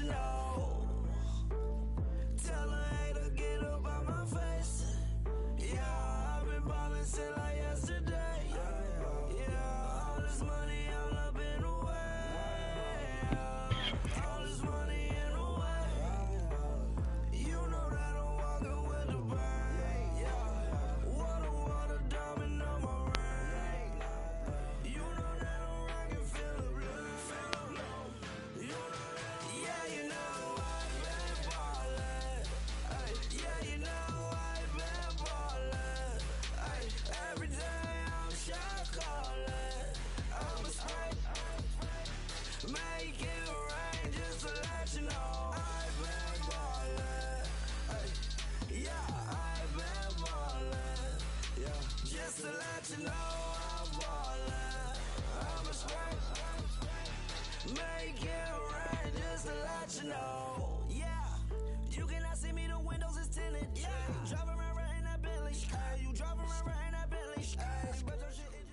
you know. Tell a hater get up on my face. Yeah, I've been ballin' since like yesterday. Yeah, all this money all up in the way. All this money in the way. You know that I'm walking with the brain. Yeah, water, diamond on my ring. You know that I'm rockin', feel the blue. You know that, yeah, you know I've been ballin'. Ay, yeah, you know I've been ballin'. Ay, every day I'm shot callin'. I'm a spray, make it rain just to let you know I've been ballin'. Ay, yeah, I've been ballin'. Yeah, just to let you know I'm ballin'. I'm a spray, make it rain just to let you know. Yeah, you cannot see me, the windows is tinted. Yeah, driving around right in that Bentley. Hey, you driving around right in that Bentley. Hey, but your shit is.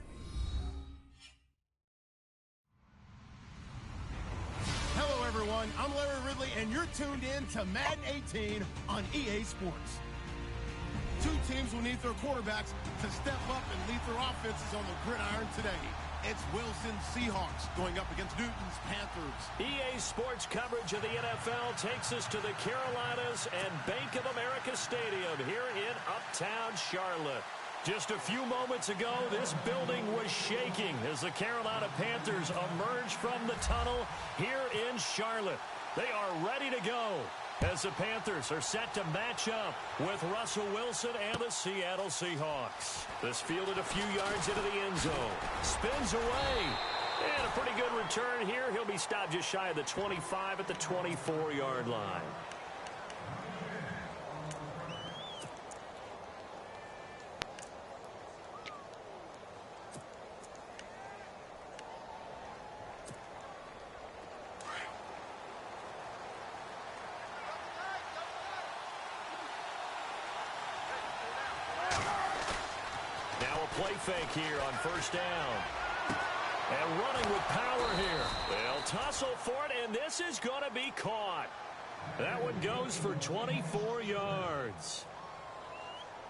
Hello, everyone. I'm Larry Ridley, and you're tuned in to Madden 18 on EA Sports. Two teams will need their quarterbacks to step up and lead their offenses on the gridiron today. It's Wilson's Seahawks going up against Newton's Panthers. EA Sports coverage of the NFL takes us to the Carolinas and Bank of America Stadium here in Uptown Charlotte. Just a few moments ago, this building was shaking as the Carolina Panthers emerged from the tunnel here in Charlotte. They are ready to go as the Panthers are set to match up with Russell Wilson and the Seattle Seahawks. This fielded a few yards into the end zone. Spins away. And a pretty good return here. He'll be stopped just shy of the 25 at the 24-yard line. Play fake here on first down. And running with power here. They'll tussle for it, and this is going to be caught. That one goes for 24 yards.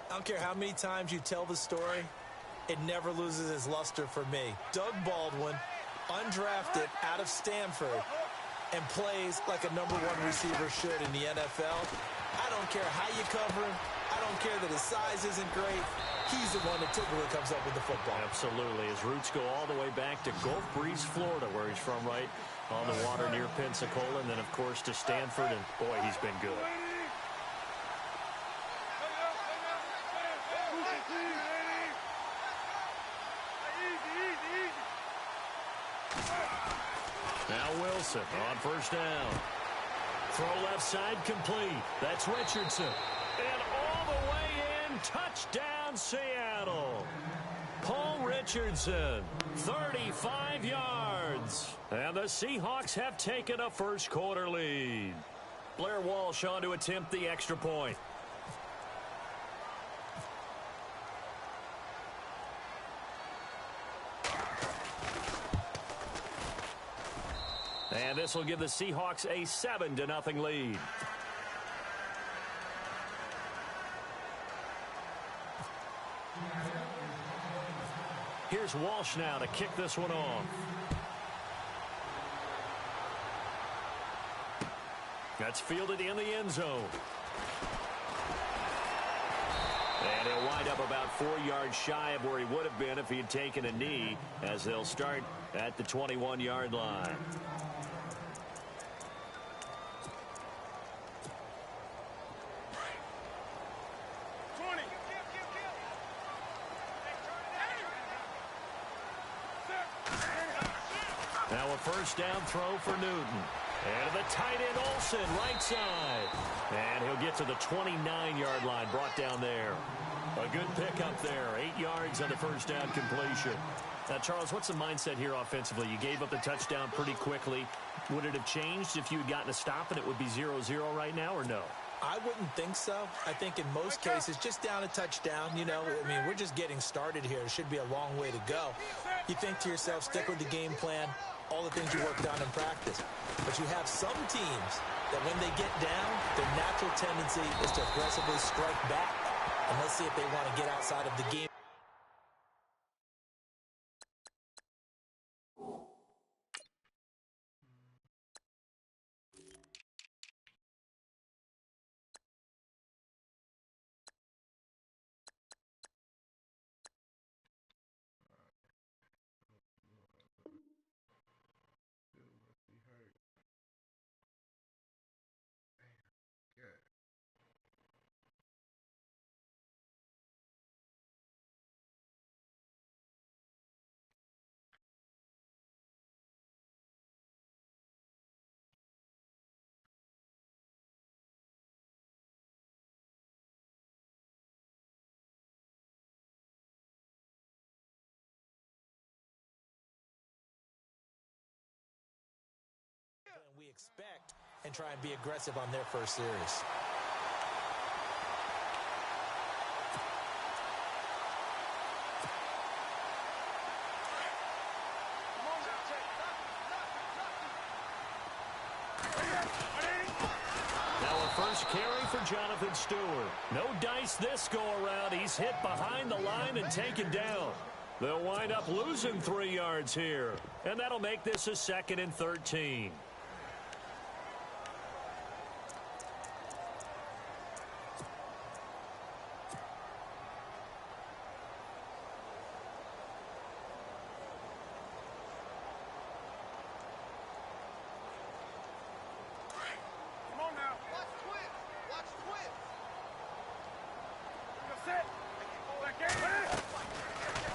I don't care how many times you tell the story, it never loses its luster for me. Doug Baldwin, undrafted out of Stanford, and plays like a #1 receiver should in the NFL. I don't care how you cover him. I don't care that his size isn't great. He's the one that typically comes up with the football. Absolutely. His roots go all the way back to Gulf Breeze, Florida, where he's from, right on the water near Pensacola, and then, of course, to Stanford, and, boy, he's been good. Now Wilson on first down. Throw left side complete. That's Richardson. And all the way in, touchdown Seattle. Paul Richardson, 35 yards. And the Seahawks have taken a first quarter lead. Blair Walsh on to attempt the extra point. And this will give the Seahawks a 7-0 lead. Here's Walsh now to kick this one off. That's fielded in the end zone. And he'll wind up about 4 yards shy of where he would have been if he had taken a knee, as they'll start at the 21-yard line. Now a first down throw for Newton. And the tight end Olsen, right side. And he'll get to the 29-yard line, brought down there. A good pickup there, 8 yards on the first down completion. Now, Charles, what's the mindset here offensively? You gave up the touchdown pretty quickly. Would it have changed if you had gotten a stop and it would be 0-0 right now, or no? I wouldn't think so. I think in most cases, just down a touchdown, you know, I mean, we're just getting started here. It should be a long way to go. You think to yourself, stick with the game plan, all the things you worked on in practice. But you have some teams that when they get down, their natural tendency is to aggressively strike back. And let's see if they want to get outside of the game. We expect and try and be aggressive on their first series. Now a first carry for Jonathan Stewart. No dice this go-around. He's hit behind the line and taken down. They'll wind up losing 3 yards here. And that'll make this a 2nd and 13.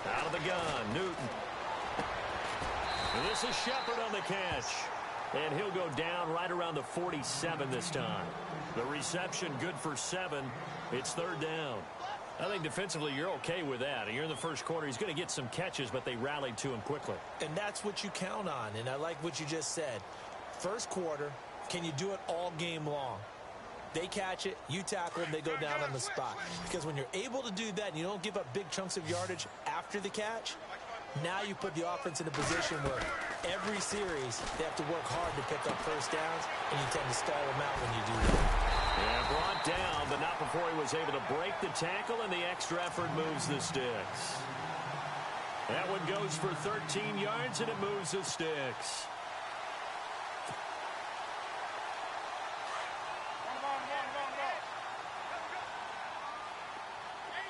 Out of the gun, Newton. And this is Shepard on the catch. And he'll go down right around the 47 this time. The reception good for 7. It's 3rd down. I think defensively you're okay with that. You're in the first quarter. He's going to get some catches, but they rallied to him quickly. And that's what you count on. And I like what you just said. First quarter, can you do it all game long? They catch it, you tackle them, they go down on the spot. Because when you're able to do that and you don't give up big chunks of yardage after the catch, now you put the offense in a position where every series they have to work hard to pick up first downs, and you tend to stall them out when you do that. Yeah, brought down, but not before he was able to break the tackle, and the extra effort moves the sticks. That one goes for 13 yards, and it moves the sticks.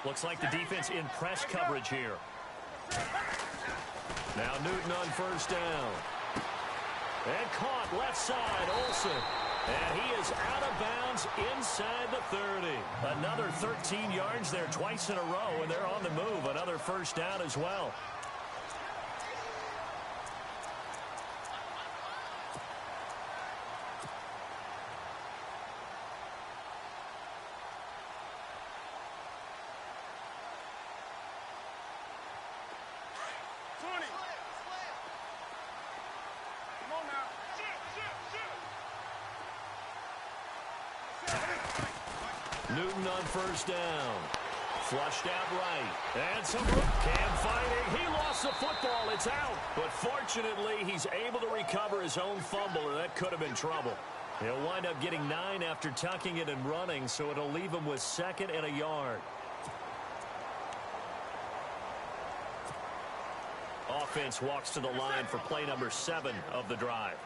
Looks like the defense in press coverage here. Now Newton on first down. And caught left side, Olsen. And he is out of bounds inside the 30. Another 13 yards there twice in a row, and they're on the move. Another first down as well. Newton on first down. Flushed out right. And some Cam fighting. He lost the football. It's out. But fortunately, he's able to recover his own fumble, or that could have been trouble. He'll wind up getting 9 after tucking it and running, so it'll leave him with 2nd and a yard. Offense walks to the line for play number 7 of the drive.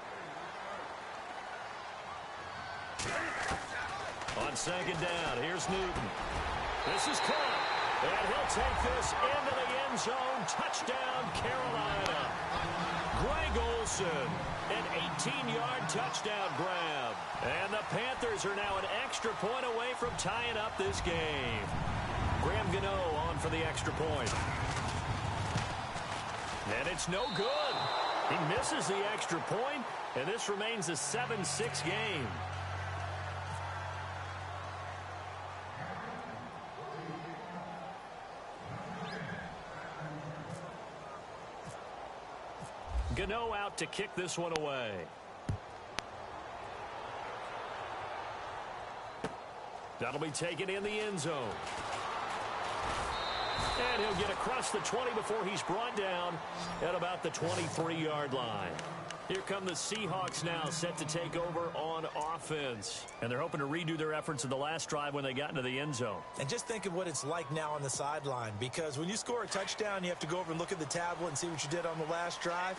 On second down, here's Newton. This is caught, and he'll take this into the end zone. Touchdown, Carolina. Greg Olsen, an 18-yard touchdown grab. And the Panthers are now an extra point away from tying up this game. Graham Gano on for the extra point. And it's no good. He misses the extra point, and this remains a 7-6 game. Gano out to kick this one away. That'll be taken in the end zone. And he'll get across the 20 before he's brought down at about the 23-yard line. Here come the Seahawks now, set to take over on offense. And they're hoping to redo their efforts in the last drive when they got into the end zone. And just think of what it's like now on the sideline, because when you score a touchdown, you have to go over and look at the tablet and see what you did on the last drive.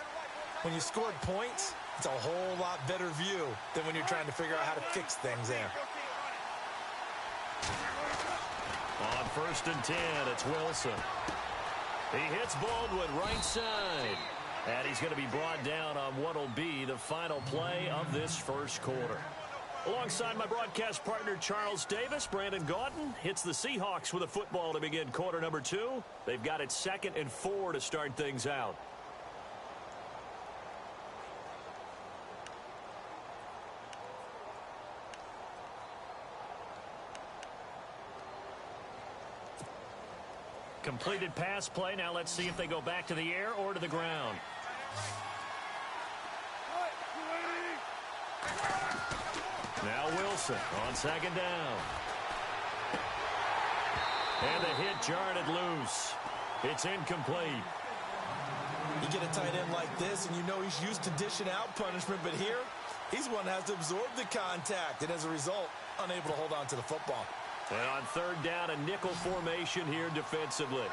When you scored points, it's a whole lot better view than when you're trying to figure out how to fix things there. On 1st and 10, it's Wilson. He hits Baldwin right side. And he's going to be brought down on what will be the final play of this first quarter. Alongside my broadcast partner, Charles Davis, Brandon Gaudin hits the Seahawks with a football to begin quarter number 2. They've got it 2nd and 4 to start things out. Completed pass play. Now let's see if they go back to the air or to the ground. Now Wilson on 2nd down. And the hit jarred it loose. It's incomplete. You get a tight end like this, and you know he's used to dishing out punishment, but here, he's one that has to absorb the contact, and as a result, unable to hold on to the football. And on 3rd down, a nickel formation here defensively.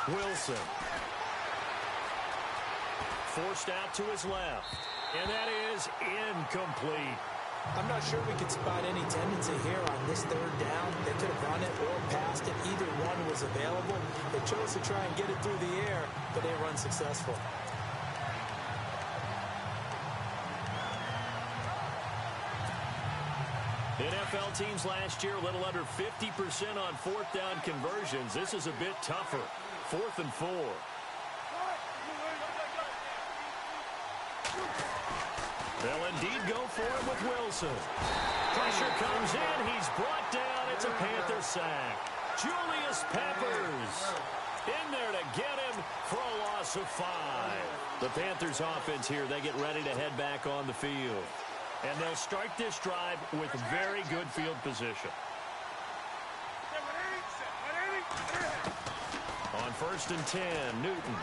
Wilson. Forced out to his left. And that is incomplete. I'm not sure we could spot any tendency here on this 3rd down. They could have run it or passed it. Either one was available. They chose to try and get it through the air, but they were unsuccessful. NFL teams last year, a little under 50% on 4th down conversions. This is a bit tougher. 4th and 4. They'll indeed go for him with Wilson. Pressure comes in. He's brought down. It's a Panther sack. Julius Peppers in there to get him for a loss of 5. The Panthers offense here, they get ready to head back on the field. And they'll start this drive with very good field position. On 1st and 10, Newton.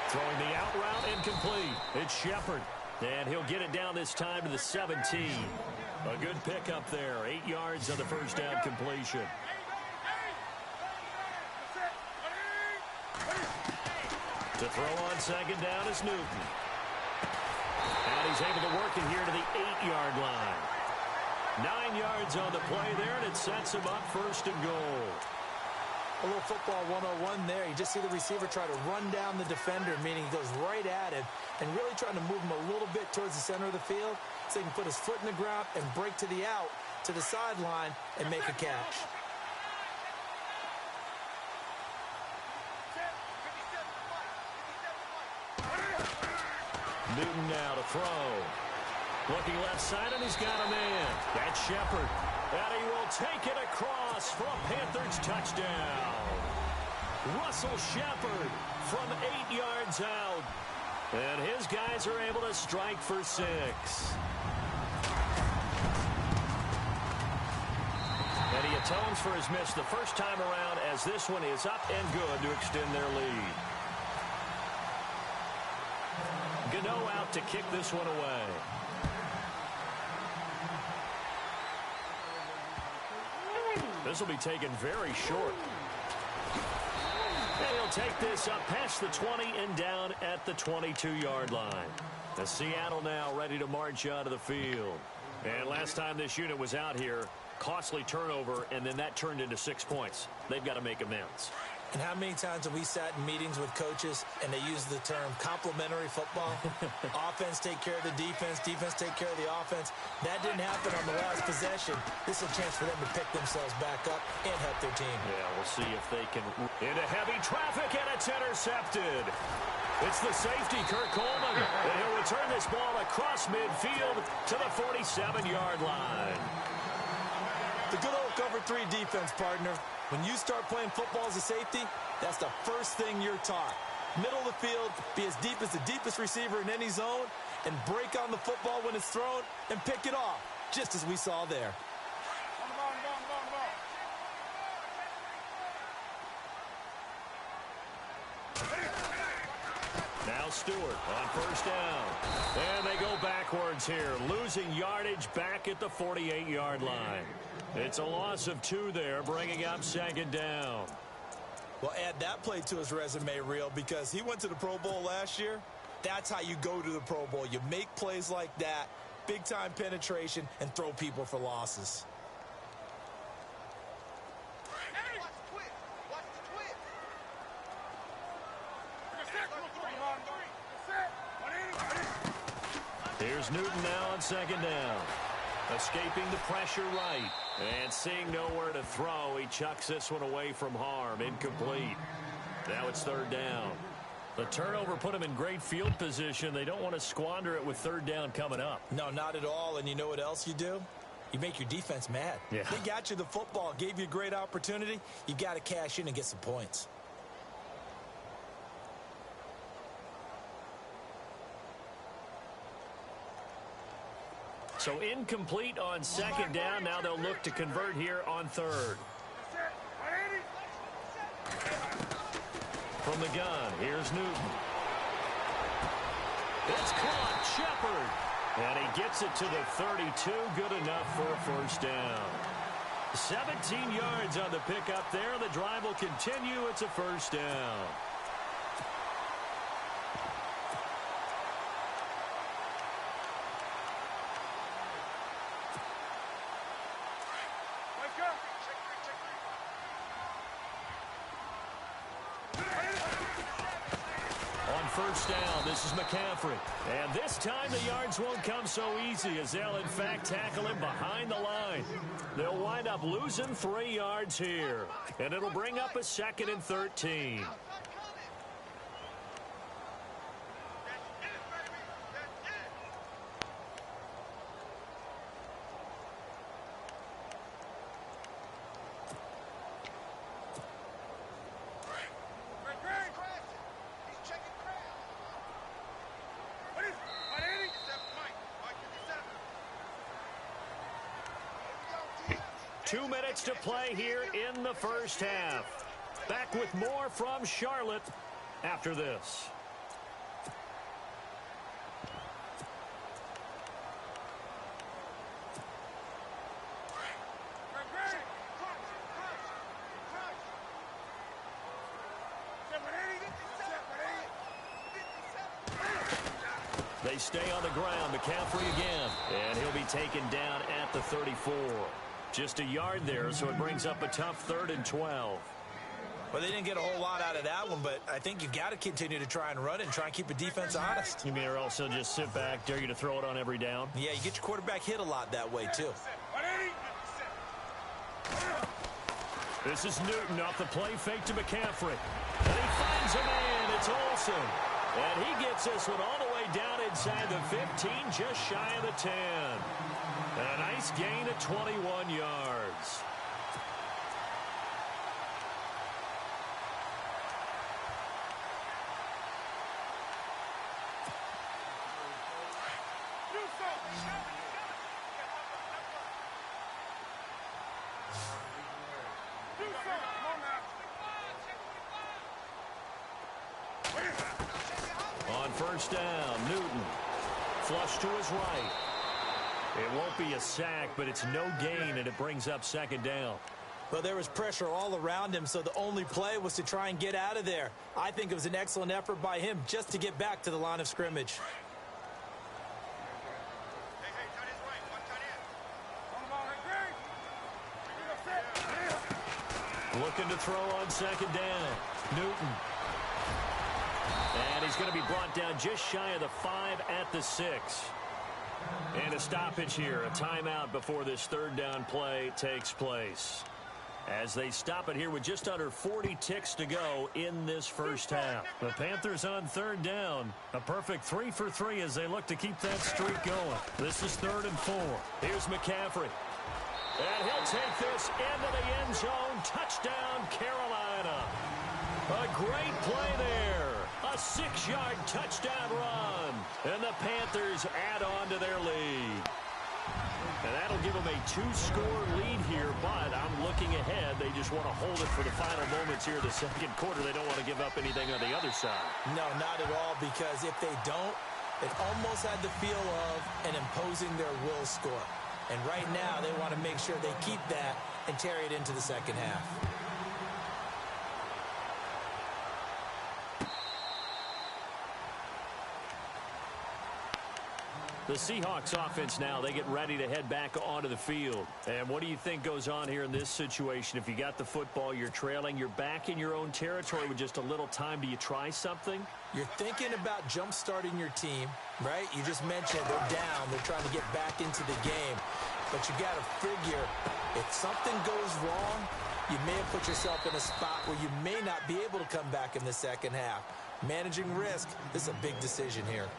Throwing the out route incomplete. It's Shepard. And he'll get it down this time to the 17. A good pickup there. 8 yards on the first down completion. To throw on 2nd down is Newton. And he's able to work it here to the 8-yard line. 9 yards on the play there, and it sets him up 1st and goal. A little football 101 there. You just see the receiver try to run down the defender, meaning he goes right at him and really trying to move him a little bit towards the center of the field so he can put his foot in the ground and break to the out, to the sideline, and make a catch. Newton now to throw. Looking left side, and he's got a man. That's Shepard. And he will take it across for a Panthers touchdown. Russell Shepard from 8 yards out. And his guys are able to strike for 6. And he atones for his miss the first time around, as this one is up and good to extend their lead. Gano out to kick this one away. This will be taken very short. And he'll take this up past the 20 and down at the 22-yard line. The Seattle now ready to march out of the field. And last time this unit was out here, costly turnover, and then that turned into 6 points. They've got to make amends. And how many times have we sat in meetings with coaches and they use the term complementary football? Offense take care of the defense, defense take care of the offense. That didn't happen on the last possession. This is a chance for them to pick themselves back up and help their team. Yeah, we'll see if they can. Into heavy traffic, and it's intercepted. It's the safety, Kirk Coleman. And he'll return this ball across midfield to the 47-yard line. The good old cover 3 defense, partner. When you start playing football as a safety, that's the first thing you're taught. Middle of the field, be as deep as the deepest receiver in any zone, and break on the football when it's thrown and pick it off. just as we saw there. Now Stewart on first down. And they go backwards here, losing yardage back at the 48-yard line. It's a loss of 2 there, bringing up second down. Well, add that play to his resume reel because he went to the Pro Bowl last year. That's how you go to the Pro Bowl. You make plays like that, big-time penetration, and throw people for losses. Here's Newton now on second down. Escaping the pressure right. And seeing nowhere to throw, he chucks this one away from harm. Incomplete. Now it's third down. The turnover put him in great field position. They don't want to squander it with third down coming up. No, not at all. And you know what else you do? You make your defense mad. Yeah. They got you the football, gave you a great opportunity. You got to cash in and get some points. So incomplete on second down. Now they'll look to convert here on third. From the gun, here's Newton. It's caught, Shepard. And he gets it to the 32. Good enough for a first down. 17 yards on the pickup there. The drive will continue. It's a first down. First down, this is McCaffrey. And this time the yards won't come so easy as they'll in fact tackle him behind the line. They'll wind up losing 3 yards here. And it'll bring up a 2nd and 13. Two minutes to play here in the first half. Back with more from Charlotte after this. They stay on the ground. McCaffrey again. And he'll be taken down at the 34. Just a yard there, so it brings up a tough 3rd and 12. Well, they didn't get a whole lot out of that one, but I think you've got to continue to try and run it and try and keep the defense honest. You mean or else they'll just sit back, dare you to throw it on every down? Yeah, you get your quarterback hit a lot that way, too. This is Newton off the play fake to McCaffrey. And he finds a man. It's Olsen. And he gets this one all the way down inside the 15, just shy of the 10. A nice gain of 21 yards. On first down, Newton. Flush to his right. It won't be a sack, but it's no gain, and it brings up second down. Well, there was pressure all around him, so the only play was to try and get out of there. I think it was an excellent effort by him just to get back to the line of scrimmage. Looking to throw on second down. Newton. And he's going to be brought down just shy of the 5 at the 6. And a stoppage here, a timeout before this third down play takes place. As they stop it here with just under 40 ticks to go in this first half. The Panthers on third down. A perfect 3 for 3 as they look to keep that streak going. This is 3rd and 4. Here's McCaffrey. And he'll take this into the end zone. Touchdown, Carolina. A great play there. A 6-yard touchdown run. And the Panthers add on to their lead. And that'll give them a 2-score lead here, but I'm looking ahead. They just want to hold it for the final moments here in the second quarter. They don't want to give up anything on the other side. No, not at all, because if they don't, it almost had the feel of an imposing their will score. And right now, they want to make sure they keep that and carry it into the second half. The Seahawks offense now, they get ready to head back onto the field. And what do you think goes on here in this situation? If you got the football, you're trailing, you're back in your own territory with just a little time. Do you try something? You're thinking about jump-starting your team, right? You just mentioned they're down. They're trying to get back into the game. But you got to figure, if something goes wrong, you may have put yourself in a spot where you may not be able to come back in the second half. Managing risk, this is a big decision here.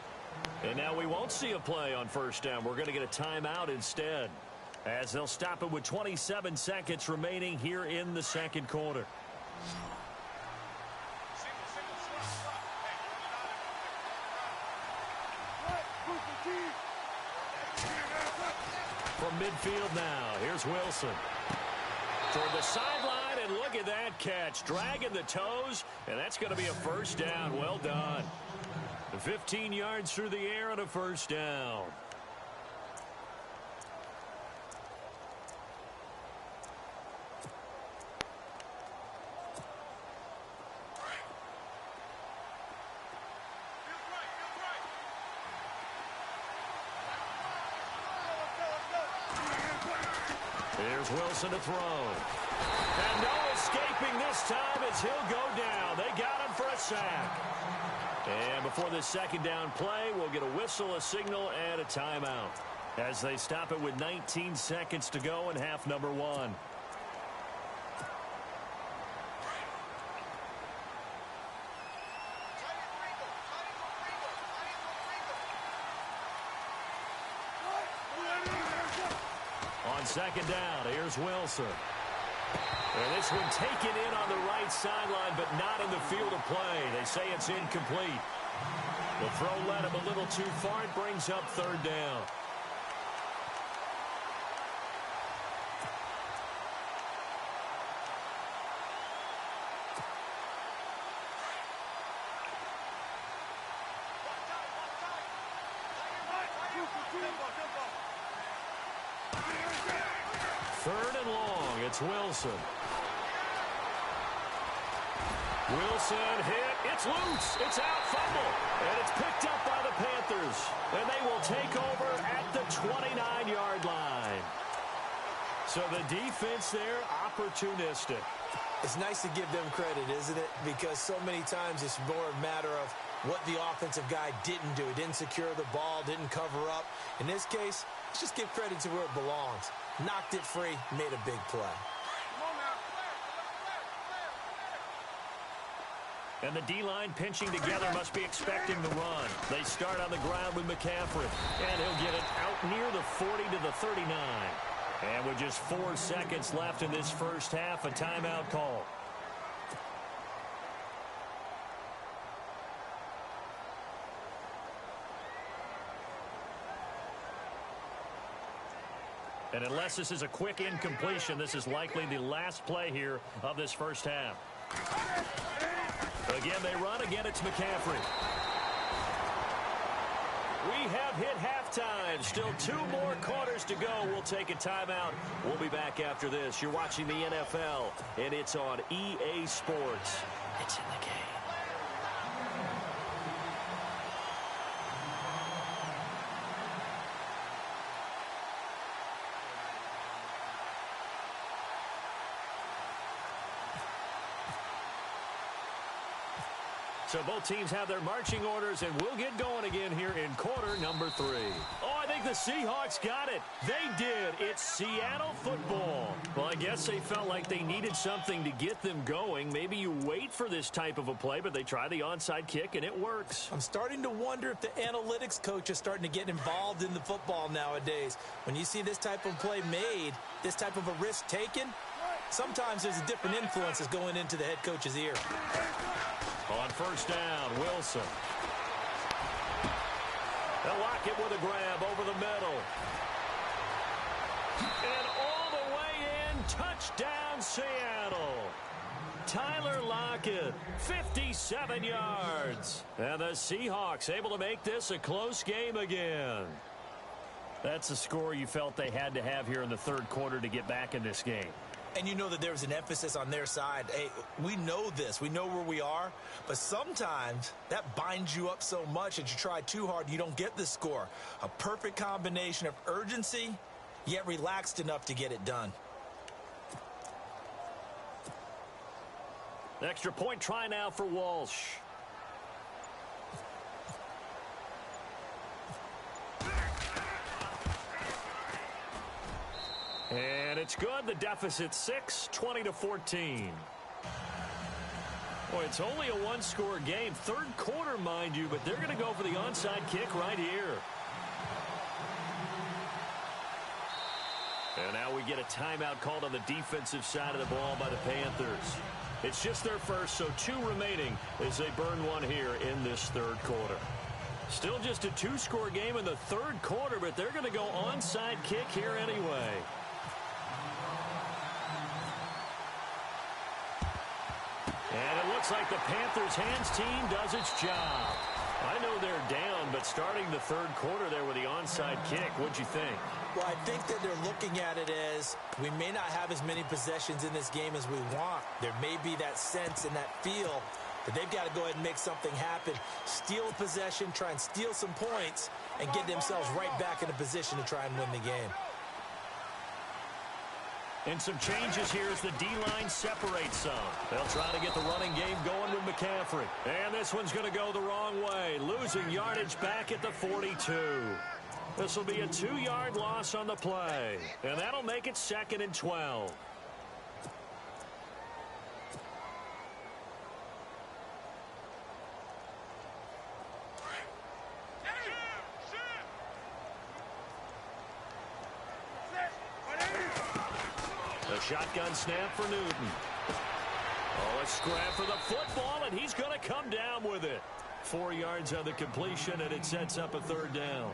And now we won't see a play on first down. We're going to get a timeout instead, as they'll stop it with 27 seconds remaining here in the second quarter. From midfield now, here's Wilson. Toward the sideline, and look at that catch. Dragging the toes, and that's going to be a first down. Well done. 15 yards through the air on a first down. Here's Wilson to throw. And no escaping this time as he'll go down. They got him for a sack. And before this second down play, we'll get a whistle, a signal, and a timeout as they stop it with 19 seconds to go in half number one. On second down, here's Wilson. And this one taken in on the right sideline, but not in the field of play. They say it's incomplete. The throw led him a little too far. It brings up third down. Third and long, it's Wilson. Wilson hit, it's loose, it's out, fumble, and it's picked up by the Panthers. And they will take over at the 29-yard line. So the defense there, opportunistic. It's nice to give them credit, isn't it? Because so many times it's more a matter of what the offensive guy didn't do. He didn't secure the ball, didn't cover up. In this case, let's just give credit to where it belongs. Knocked it free, made a big play. And the D-line pinching together must be expecting the run. They start on the ground with McCaffrey. And he'll get it out near the 40 to the 39. And with just 4 seconds left in this first half, a timeout call. And unless this is a quick incompletion, this is likely the last play here of this first half. Again, they run. Again, it's McCaffrey. We have hit halftime. Still 2 more quarters to go. We'll take a timeout. We'll be back after this. You're watching the NFL, and it's on EA Sports. It's in the game. So both teams have their marching orders, and we'll get going again here in quarter number 3. Oh, I think the Seahawks got it. They did. It's Seattle football. Well, I guess they felt like they needed something to get them going. Maybe you wait for this type of a play, but they try the onside kick, and it works. I'm starting to wonder if the analytics coach is starting to get involved in the football nowadays. When you see this type of play made, this type of a risk taken, sometimes there's a different influence that's going into the head coach's ear. On first down, Wilson. They'll lock it with a grab over the middle. And all the way in, touchdown Seattle. Tyler Lockett, 57 yards. And the Seahawks able to make this a close game again. That's a score you felt they had to have here in the third quarter to get back in this game. And you know that there's an emphasis on their side. Hey, we know this. We know where we are. But sometimes that binds you up so much that you try too hard, you don't get the score. A perfect combination of urgency, yet relaxed enough to get it done. Extra point try now for Walsh. And it's good. The deficit 6, 20-14. Boy, it's only a one-score game. Third quarter, mind you, but they're going to go for the onside kick right here. And now we get a timeout called on the defensive side of the ball by the Panthers. It's just their first, so 2 remaining as they burn one here in this third quarter. Still just a 2-score game in the third quarter, but they're going to go onside kick here anyway. And it looks like the Panthers' hands team does its job. I know they're down, but starting the third quarter there with the onside kick, what'd you think? Well, I think that they're looking at it as we may not have as many possessions in this game as we want. There may be that sense and that feel that they've got to go ahead and make something happen. Steal a possession, try and steal some points, and get themselves right back in a position to try and win the game. And some changes here as the D-line separates some. They'll try to get the running game going with McCaffrey. And this one's going to go the wrong way, losing yardage back at the 42. This will be a 2-yard loss on the play. And that'll make it 2nd and 12. The shotgun snap for Newton. Oh, a scrap for the football, and he's going to come down with it. 4 yards on the completion, and it sets up a 3rd down.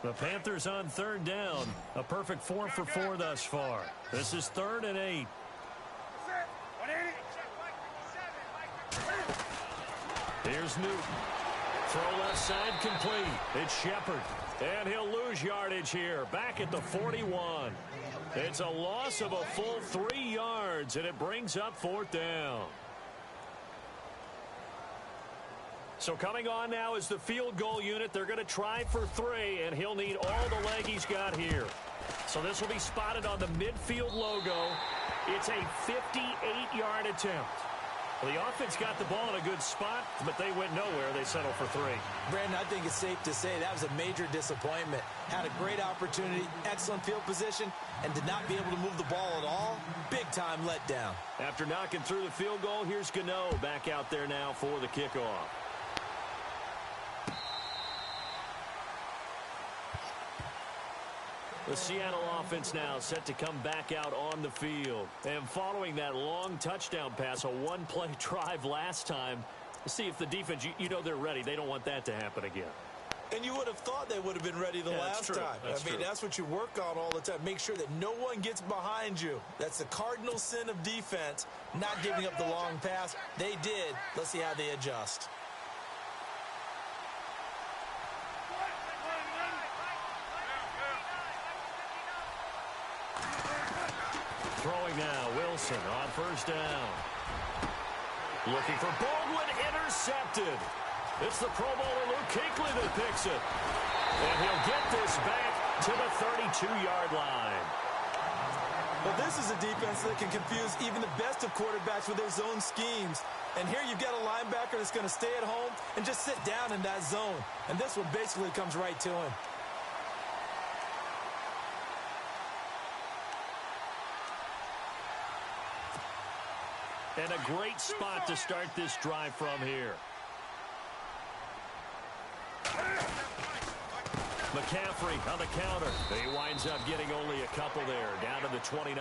The Panthers on 3rd down. A perfect 4 for 4 thus far. This is 3rd and 8. Here's Newton. Throw left side complete. It's Shepard. And he'll lose yardage here. Back at the 41. It's a loss of a full 3 yards, and it brings up 4th down. So coming on now is the field goal unit. They're going to try for 3, and he'll need all the leg he's got here. So this will be spotted on the midfield logo. It's a 58-yard attempt. Well, the offense got the ball in a good spot, but they went nowhere. They settled for 3. Brandon, I think it's safe to say that was a major disappointment. Had a great opportunity, excellent field position, and did not be able to move the ball at all. Big-time letdown. After knocking through the field goal, here's Gano back out there now for the kickoff. The Seattle offense now set to come back out on the field. And following that long touchdown pass, a one-play drive last time, see if the defense, you know they're ready. They don't want that to happen again. And you would have thought they would have been ready the last time. I mean, that's what you work on all the time. Make sure that no one gets behind you. That's the cardinal sin of defense, not giving up the long pass. They did. Let's see how they adjust. Throwing now, Wilson on 1st down. Looking for Baldwin, intercepted. It's the Pro Bowler Luke Kuechly that picks it. And he'll get this back to the 32-yard line. Well, this is a defense that can confuse even the best of quarterbacks with their zone schemes. And here you've got a linebacker that's going to stay at home and just sit down in that zone. And this one basically comes right to him. And a great spot to start this drive from here. McCaffrey on the counter. He winds up getting only a couple there, down to the 29.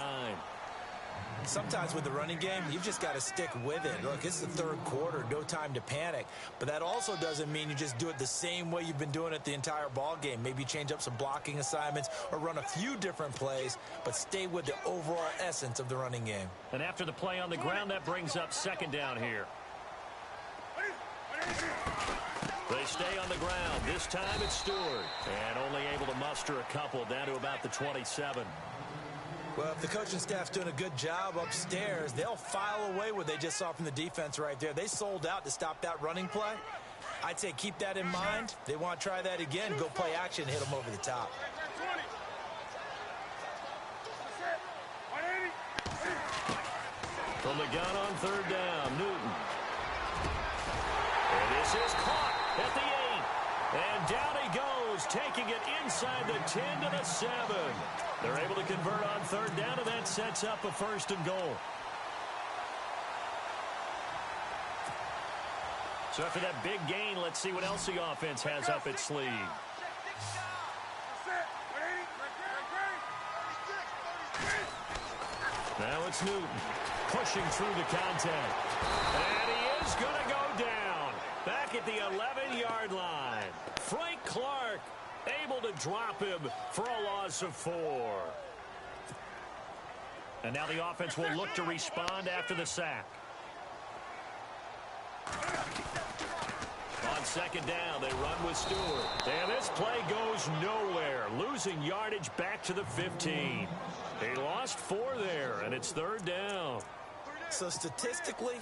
Sometimes with the running game, you've just got to stick with it. Look, it's the third quarter, no time to panic. But that also doesn't mean you just do it the same way you've been doing it the entire ball game. Maybe change up some blocking assignments or run a few different plays, but stay with the overall essence of the running game. And after the play on the ground, that brings up second down here. They stay on the ground. This time it's Stewart. And only able to muster a couple down to about the 27. Well, if the coaching staff's doing a good job upstairs, they'll file away what they just saw from the defense right there. They sold out to stop that running play. I'd say keep that in mind. They want to try that again, go play action, hit them over the top. From the gun on third down, Newton. And this is caught at the 8. And down he goes, taking it inside the 10 to the 7. They're able to convert on third down, and that sets up a first and goal. So after that big gain, let's see what else the offense has up its sleeve. Now it's Newton pushing through the contact. And he is going to go down back at the 11-yard line. Frank Clark able to drop him for a loss of 4. And now the offense will look to respond after the sack. On second down, they run with Stewart. And this play goes nowhere, losing yardage back to the 15. He lost 4 there, and it's third down. So statistically,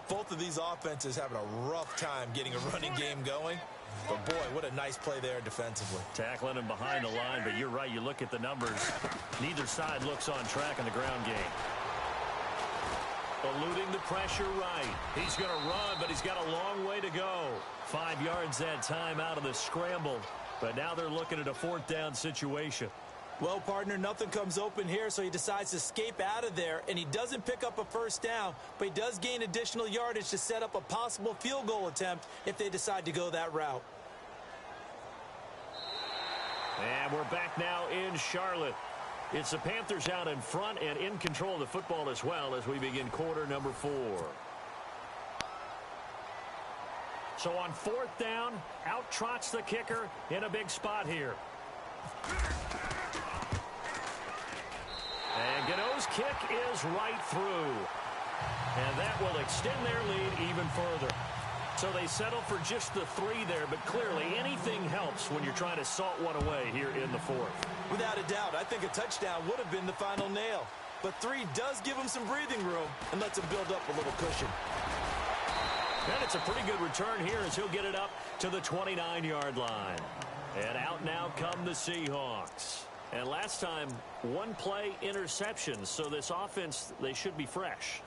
both of these offenses having a rough time getting a running game going. But, boy, what a nice play there defensively. Tackling him behind the line, but you're right. You look at the numbers. Neither side looks on track in the ground game. Eluding the pressure right. He's going to run, but he's got a long way to go. 5 yards that time out of the scramble. But now they're looking at a fourth down situation. Well, partner, nothing comes open here, so he decides to escape out of there, and he doesn't pick up a first down, but he does gain additional yardage to set up a possible field goal attempt if they decide to go that route. And we're back now in Charlotte. It's the Panthers out in front and in control of the football as well as we begin quarter number 4. So on fourth down, out trots the kicker in a big spot here. And Gano's kick is right through. And that will extend their lead even further. So they settle for just the 3 there, but clearly anything helps when you're trying to salt one away here in the fourth. Without a doubt, I think a touchdown would have been the final nail. But 3 does give them some breathing room and lets them build up a little cushion. And it's a pretty good return here as he'll get it up to the 29-yard line. And out now come the Seahawks. And last time, 1 play interception. So this offense, they should be fresh.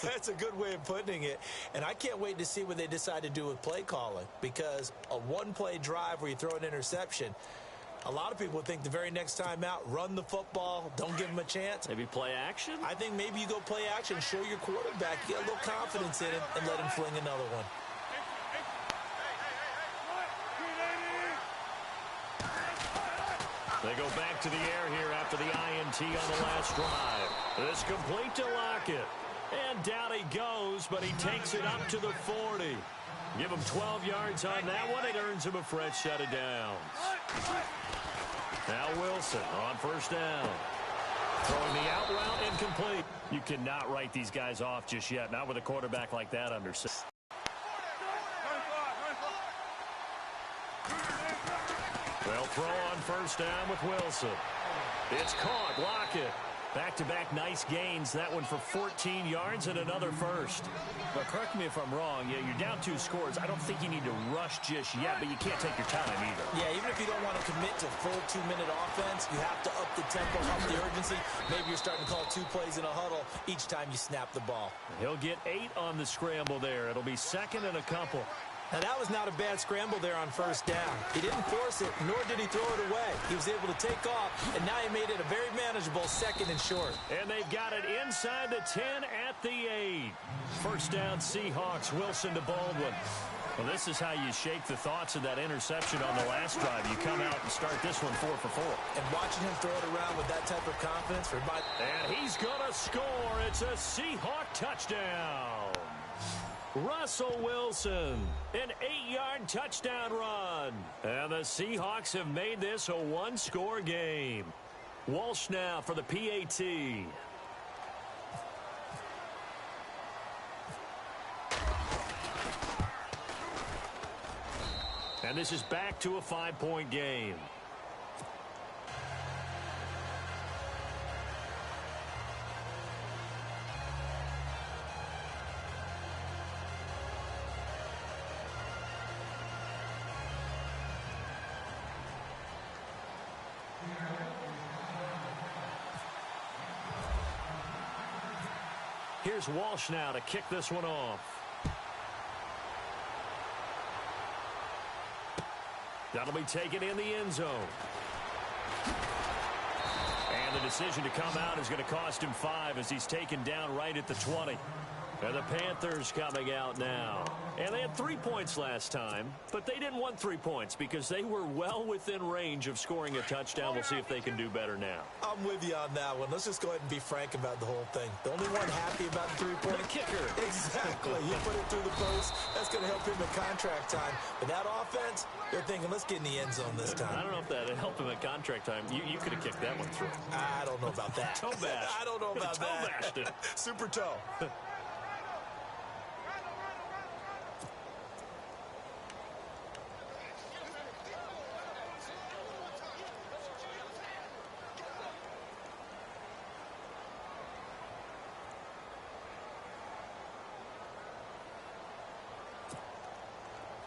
That's a good way of putting it. And I can't wait to see what they decide to do with play calling. Because a 1-play drive where you throw an interception, a lot of people think the very next time out, run the football, don't give them a chance. Maybe play action? I think maybe you go play action, show your quarterback, you get a little confidence in him, and let him fling another one. They go back to the air here after the INT on the last drive. This complete to Lockett. And down he goes, but he takes it up to the 40. Give him 12 yards on that one. It earns him a fresh set of downs. Now Wilson on first down. Throwing the out route incomplete. You cannot write these guys off just yet. Not with a quarterback like that under 6. They'll throw on first down with Wilson. It's caught. Lockett. Back-to-back nice gains. That one for 14 yards and another first. But correct me if I'm wrong. Yeah, you're down 2 scores. I don't think you need to rush just yet, but you can't take your time either. Yeah, even if you don't want to commit to full 2-minute offense, you have to up the tempo, up the urgency. Maybe you're starting to call 2 plays in a huddle each time you snap the ball. He'll get 8 on the scramble there. It'll be second and a couple. Now, that was not a bad scramble there on first down. He didn't force it, nor did he throw it away. He was able to take off, and now he made it a very manageable second and short. And they've got it inside the 10 at the 8. First down, Seahawks. Wilson to Baldwin. Well, this is how you shake the thoughts of that interception on the last drive. You come out and start this one 4 for 4. And watching him throw it around with that type of confidence. And he's going to score. It's a Seahawk touchdown. Russell Wilson, an 8-yard touchdown run. And the Seahawks have made this a one-score game. Walsh now for the PAT. And this is back to a 5-point game. Here's Walsh now to kick this one off. That'll be taken in the end zone. And the decision to come out is going to cost him 5 as he's taken down right at the 20. And the Panthers coming out now. And they had 3 points last time, but they didn't want 3 points because they were well within range of scoring a touchdown. We'll see if they can do better now. I'm with you on that one. Let's just go ahead and be frank about the whole thing. The only one happy about the 3-point kicker. Exactly. You put it through the post. That's going to help him in contract time. But that offense, they're thinking, let's get in the end zone this time. I don't know if that helped him at contract time. You could have kicked that one through. I don't know about that. Toe bash. I don't know about that. Toe bashed it. Super toe.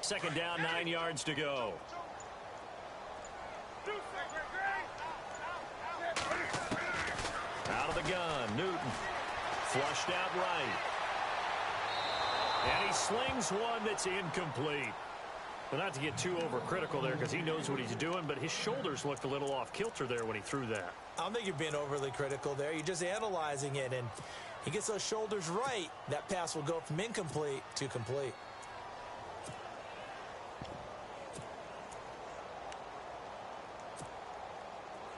Second down, 9 yards to go. Out of the gun, Newton. Flushed out right. And he slings one that's incomplete. Well, not to get too overcritical there because he knows what he's doing, but his shoulders looked a little off kilter there when he threw that. I don't think you're being overly critical there. You're just analyzing it, and he gets those shoulders right. That pass will go from incomplete to complete.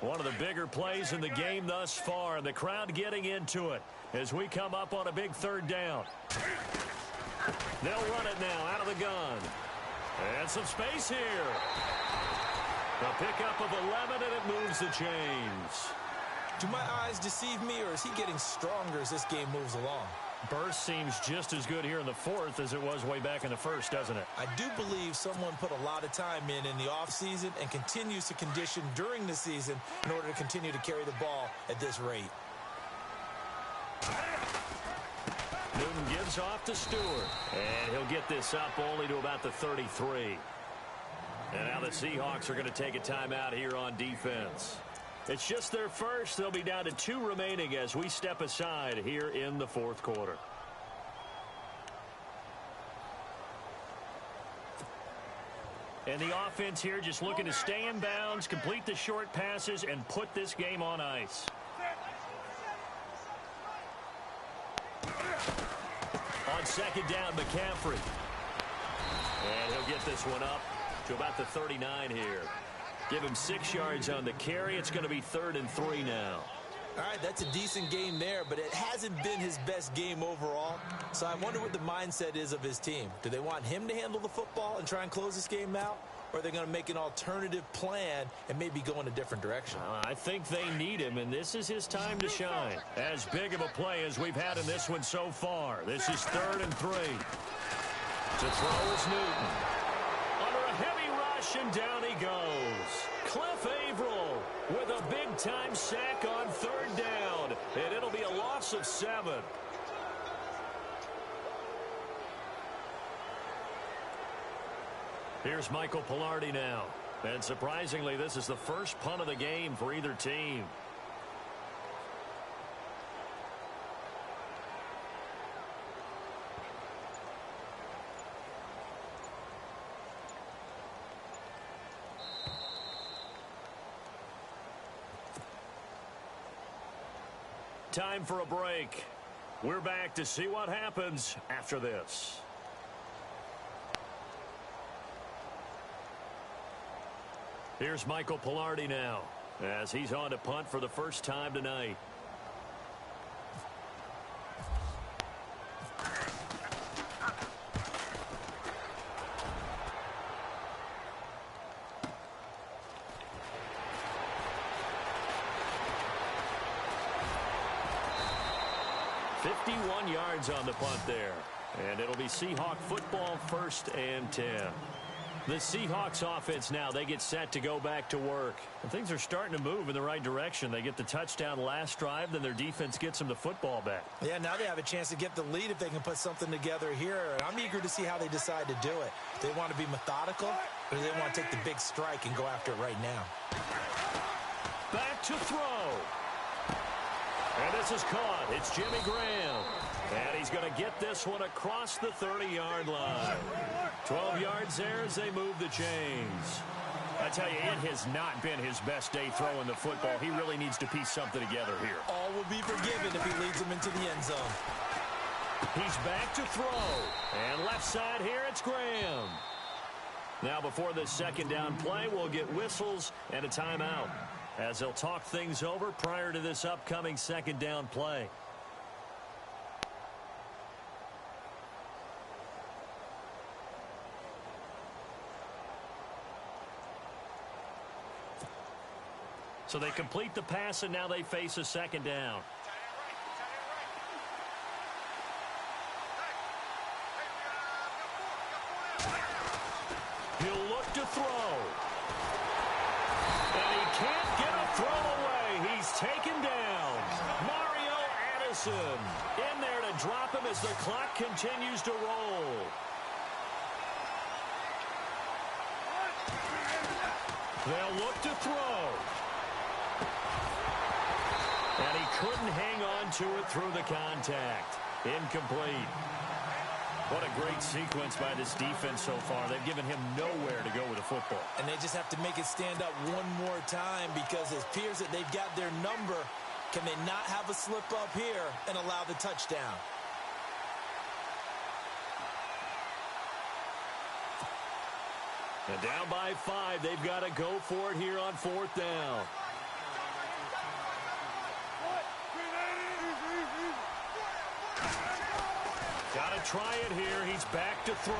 One of the bigger plays in the game thus far, and the crowd getting into it as we come up on a big third down. They'll run it now out of the gun. And some space here. A pickup of 11, and it moves the chains. Do my eyes deceive me, or is he getting stronger as this game moves along? Burst seems just as good here in the fourth as it was way back in the first, doesn't it? I do believe someone put a lot of time in the offseason and continues to condition during the season in order to continue to carry the ball at this rate. Newton gives off to Stewart. And he'll get this up only to about the 33. And now the Seahawks are going to take a timeout here on defense. It's just their first. They'll be down to 2 remaining as we step aside here in the fourth quarter. And the offense here just looking to stay in bounds, complete the short passes, and put this game on ice. On second down, McCaffrey. And he'll get this one up to about the 39 here. Give him 6 yards on the carry. It's going to be 3rd and 3 now. All right, that's a decent game there, but it hasn't been his best game overall. So I wonder what the mindset is of his team. Do they want him to handle the football and try and close this game out? Or are they going to make an alternative plan and maybe go in a different direction? I think they need him, and this is his time to shine. As big of a play as we've had in this one so far. This is 3rd and 3. To throw is Newton. Under a heavy rush, and down he goes. Cliff Averill with a big-time sack on 3rd down, and it'll be a loss of 7. Here's Michael Pilardi now. And surprisingly, this is the first punt of the game for either team. Time for a break. We're back to see what happens after this. Here's Michael Pilardi now, as he's on to punt for the first time tonight. Yards on the punt there, and it'll be Seahawk football, 1st and 10. The Seahawks offense now, they get set to go back to work. And things are starting to move in the right direction. They get the touchdown last drive, then their defense gets them the football back. Yeah, now they have a chance to get the lead if they can put something together here. And I'm eager to see how they decide to do it. Do they want to be methodical, or do they want to take the big strike and go after it right now? Back to throw. And this is caught. It's Jimmy Graham. And he's going to get this one across the 30-yard line. 12 yards there as they move the chains. I tell you, it has not been his best day throwing the football. He really needs to piece something together here. All will be forgiven if he leads them into the end zone. He's back to throw. And left side here, it's Graham. Now before this second down play, we'll get whistles and a timeout, as they'll talk things over prior to this upcoming second down play. So they complete the pass, and now they face a second down. He'll look to throw. And he can't get a throw away. He's taken down. Mario Addison in there to drop him as the clock continues to roll. They'll look to throw. And he couldn't hang on to it through the contact. Incomplete. What a great sequence by this defense so far. They've given him nowhere to go with the football. And they just have to make it stand up one more time, because it appears that they've got their number. Can they not have a slip up here and allow the touchdown? And down by 5, they've got to go for it here on 4th down. Got to try it here. He's back to throw.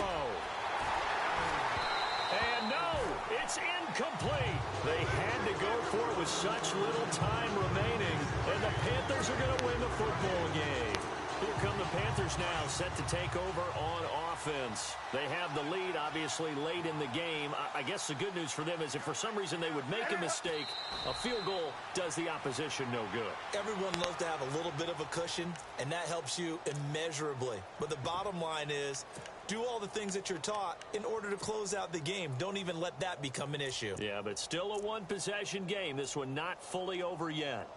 And no, it's incomplete. They had to go for it with such little time remaining, and the Panthers are going to win the football game. Here come the Panthers now, set to take over on offense. They have the lead, obviously, late in the game. I guess the good news for them is if for some reason they would make a mistake, a field goal does the opposition no good. Everyone loves to have a little bit of a cushion, and that helps you immeasurably. But the bottom line is, do all the things that you're taught in order to close out the game. Don't even let that become an issue. Yeah, but still a one-possession game. This one not fully over yet.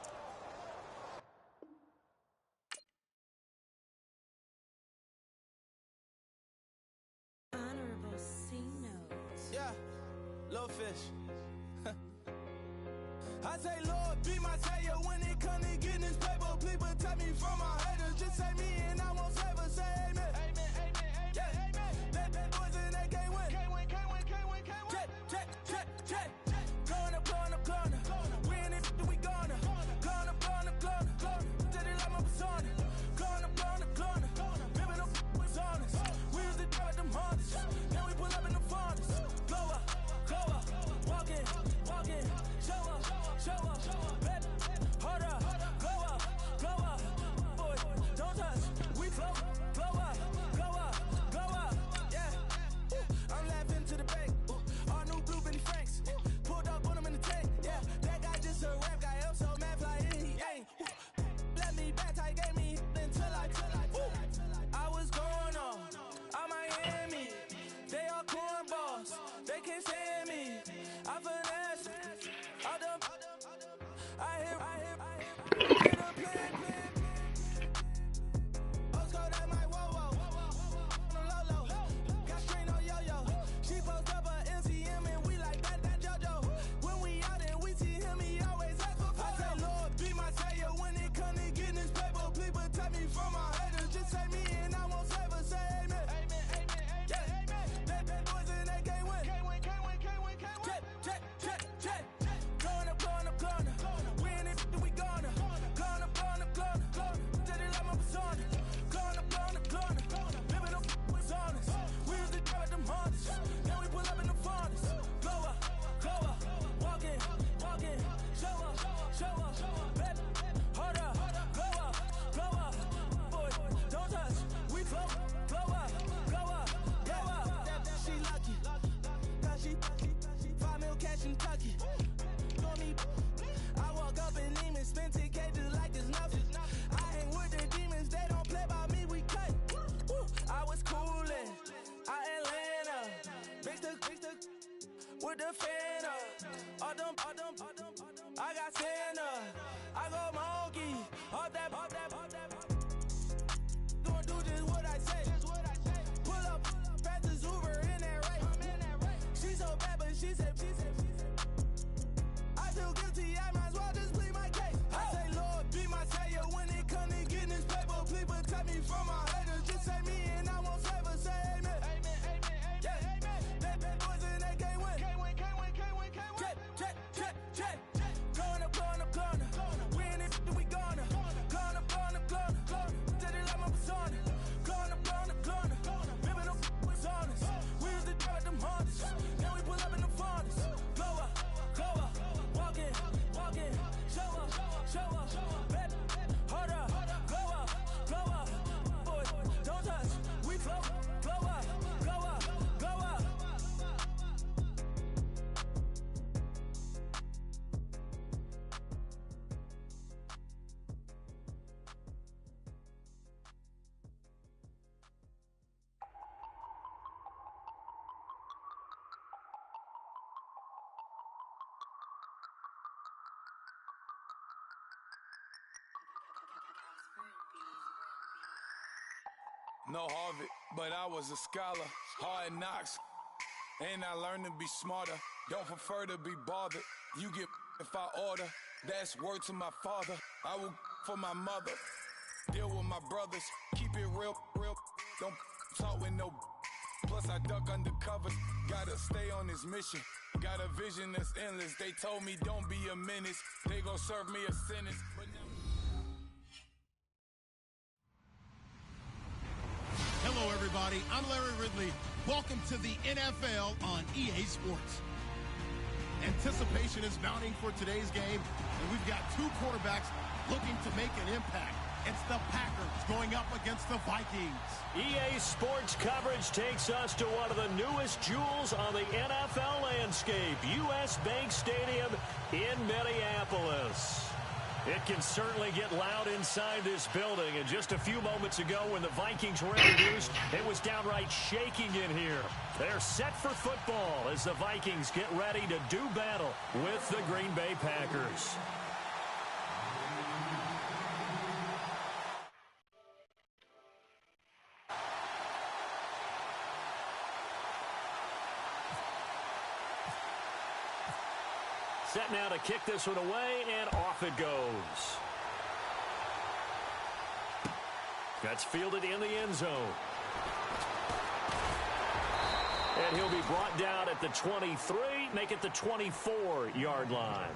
Fish. I say, Lord, be my savior when it comes to getting this paper. Please protect me from my haters. Just say me and I won't save us. Say amen. Amen, amen, amen, amen. That boys and they can't win. Can't win, can't win, can't win, can't win. Check. Going up. Win it, we gonna. Going up. Did it like my persona. Going up. Ripping up with honest. We was the drug them hardest. Then we pull up in the furnace. Glow up. Walking, show up, baby, hold up, glow up, boy, don't touch, we flow up, glow up, with the fan up. I got Santa. I go monkey. Off that. Gonna do just what I say. Pull up, fastest Uber in that race. She so bad, but she said. I feel guilty, I might as well just plead my case. I say, Lord, be my savior when it comes to getting this paper. Please protect me from my haters. Just say me and I won't flavor. Say amen. They bad boys and they can't win. Check. Gonna. We in it, we gonna. Gonna. Tell they like my persona. Gonna. Ripping them was honest. We used to drive them Hondas. Now we pull up in the Fondas. Glow up. Walk in. Show up. Bet. Hold up. Glow up. Boys, don't touch. We flow up. No Harvard, but I was a scholar. Hard knocks, and I learned to be smarter. Don't prefer to be bothered. You get if I order. That's word to my father. I will for my mother. Deal with my brothers. Keep it real. Don't talk with no. Plus I duck undercover. Gotta stay on this mission. Got a vision that's endless. They told me don't be a menace. They gon' serve me a sentence. Hello, everybody. I'm Larry Ridley. Welcome to the NFL on EA Sports. Anticipation is mounting for today's game, and we've got two quarterbacks looking to make an impact. It's the Packers going up against the Vikings. EA Sports coverage takes us to one of the newest jewels on the NFL landscape, US Bank Stadium in Minneapolis. It can certainly get loud inside this building. And just a few moments ago when the Vikings were introduced, it was downright shaking in here. They're set for football as the Vikings get ready to do battle with the Green Bay Packers. Set now to kick this one away, and off it goes. That's fielded in the end zone. And he'll be brought down at the 23, make it the 24-yard line.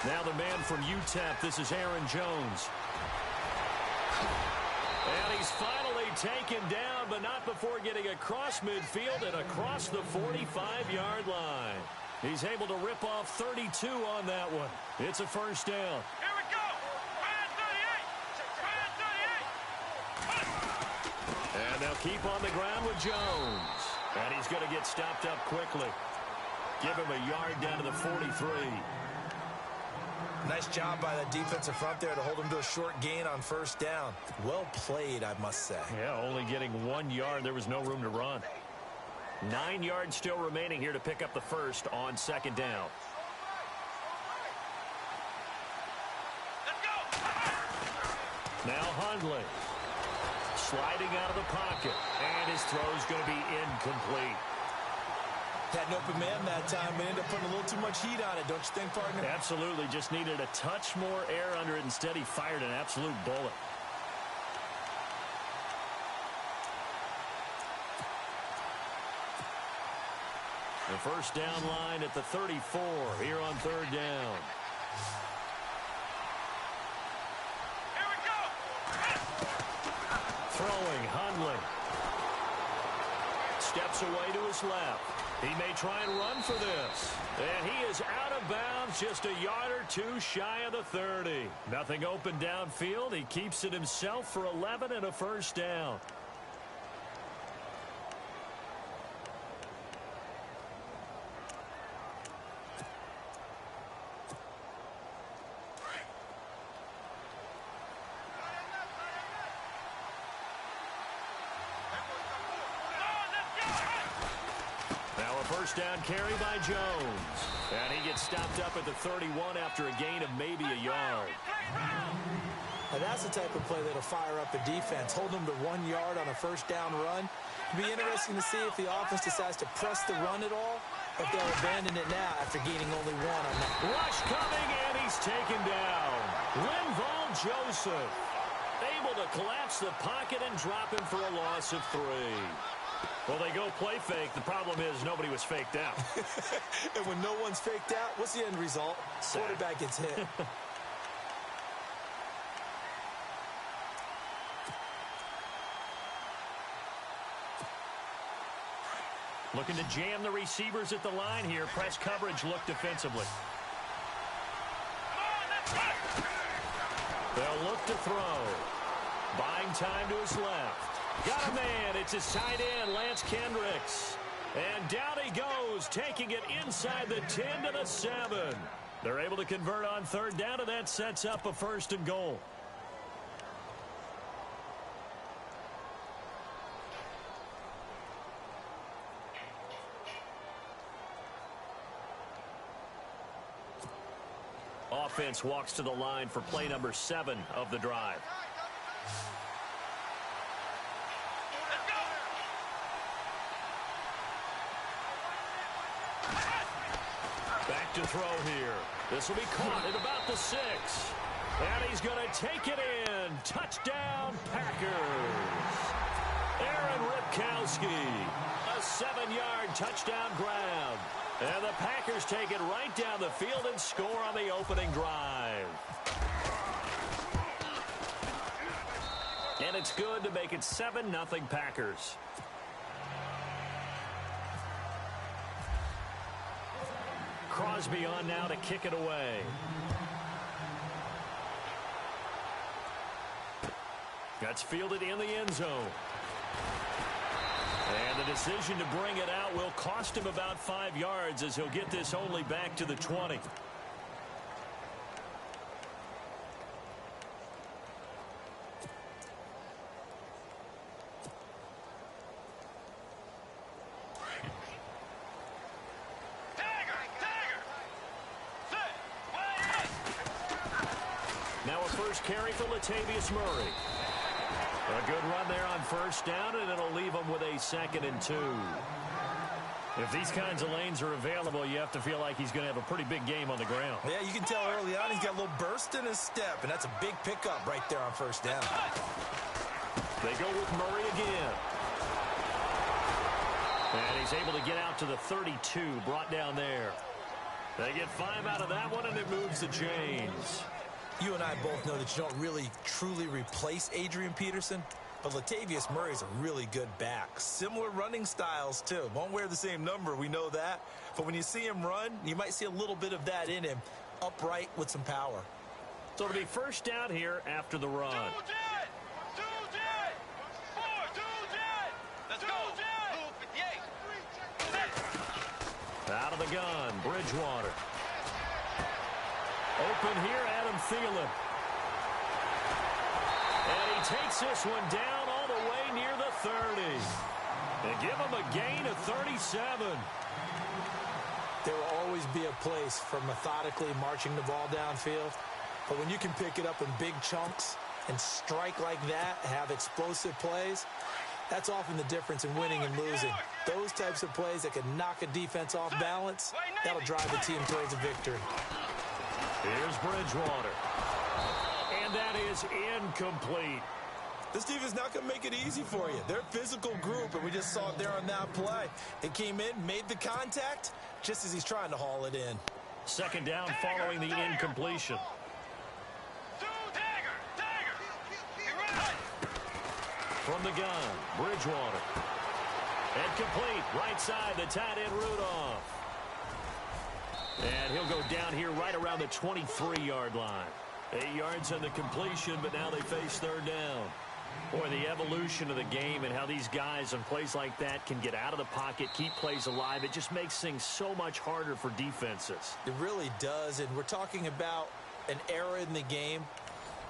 Now the man from UTEP, this is Aaron Jones. And he's finally taken down, but not before getting across midfield and across the 45-yard line. He's able to rip off 32 on that one. It's a first down. Here we go! Ryan 38! And they'll keep on the ground with Jones. And he's going to get stopped up quickly. Give him a yard down to the 43. Nice job by the defensive front there to hold him to a short gain on first down. Well played, I must say. Yeah, only getting 1 yard. There was no room to run. 9 yards still remaining here to pick up the first on second down. Let's go! Now Hundley. Sliding out of the pocket. And his throw's going to be incomplete. Had an open man that time, but ended up putting a little too much heat on it, don't you think, partner? Absolutely. Just needed a touch more air under it. Instead, he fired an absolute bullet. The first down line at the 34 here on third down. Here we go. Throwing, Hundley. Steps away to his left. He may try and run for this. And he is out of bounds, just a yard or two shy of the 30. Nothing open downfield. He keeps it himself for 11 and a first down. First down carry by Jones. And he gets stopped up at the 31 after a gain of maybe a yard. Now that's the type of play that'll fire up a defense. Hold them to 1 yard on a first down run. It'll be interesting to see if the offense decides to press the run at all, or if they'll abandon it now after gaining only one on that. Rush coming, and he's taken down. Linval Joseph able to collapse the pocket and drop him for a loss of 3. Well, they go play fake. The problem is nobody was faked out. And when no one's faked out, what's the end result? Quarterback gets hit. Looking to jam the receivers at the line here. Press coverage look defensively. They'll look to throw. Buying time to his left. Got a man. It's his tight end, Lance Kendricks. And down he goes, taking it inside the 10 to the 7. They're able to convert on third down, and that sets up a first and goal. Offense walks to the line for play number 7 of the drive. Back to throw here. This will be caught at about the 6. And he's going to take it in. Touchdown, Packers. Aaron Ripkowski. A 7-yard touchdown grab. And the Packers take it right down the field and score on the opening drive. And it's good to make it 7-0 Packers. Crosby on now to kick it away. That's fielded in the end zone. And the decision to bring it out will cost him about 5 yards as he'll get this only back to the 20. Now a first carry for Latavius Murray. A good run there on first down, and it'll leave him with a 2nd and 2. If these kinds of lanes are available, you have to feel like he's going to have a pretty big game on the ground. Yeah, you can tell early on he's got a little burst in his step, and that's a big pickup right there on first down. They go with Murray again. And he's able to get out to the 32, brought down there. They get 5 out of that one, and it moves the chains. You and I both know that you don't really truly replace Adrian Peterson, but Latavius Murray is a really good back. Similar running styles, too. Won't wear the same number, we know that. But when you see him run, you might see a little bit of that in him, upright with some power. So it'll be first down here after the run. Let's go. Out of the gun, Bridgewater. Open here, Adam Thielen. And he takes this one down all the way near the 30. And give him a gain of 37. There will always be a place for methodically marching the ball downfield. But when you can pick it up in big chunks and strike like that, have explosive plays, that's often the difference in winning and losing. Those types of plays that can knock a defense off balance, that'll drive the team towards a victory. Here's Bridgewater. And that is incomplete. This defense is not going to make it easy for you. They're a physical group, and we just saw it there on that play. It came in, made the contact, just as he's trying to haul it in. Second down following the incompletion. From the gun, Bridgewater. And complete, right side, the tight end Rudolph. And he'll go down here right around the 23-yard line. 8 yards on the completion, but now they face third down. Boy, the evolution of the game and how these guys on plays like that can get out of the pocket, keep plays alive, it just makes things so much harder for defenses. It really does, and we're talking about an era in the game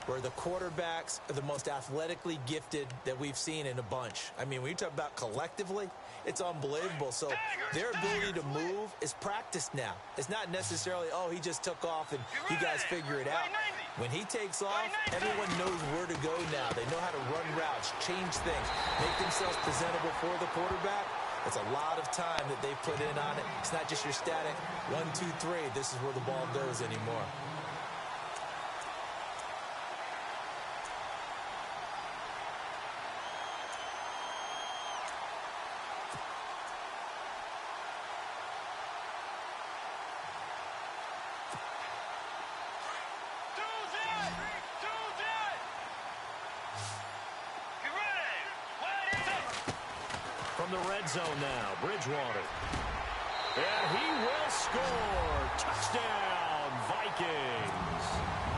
where the quarterbacks are the most athletically gifted that we've seen in a bunch. I mean, when you talk about collectively, it's unbelievable. So their ability to move is practiced now. It's not necessarily, oh, he just took off and you guys figure it out. When he takes off, everyone knows where to go now. They know how to run routes, change things, make themselves presentable for the quarterback. It's a lot of time that they put in on it. It's not just your static 1, 2, 3. This is where the ball goes anymore. From the red zone now, Bridgewater. And he will score. Touchdown, Vikings.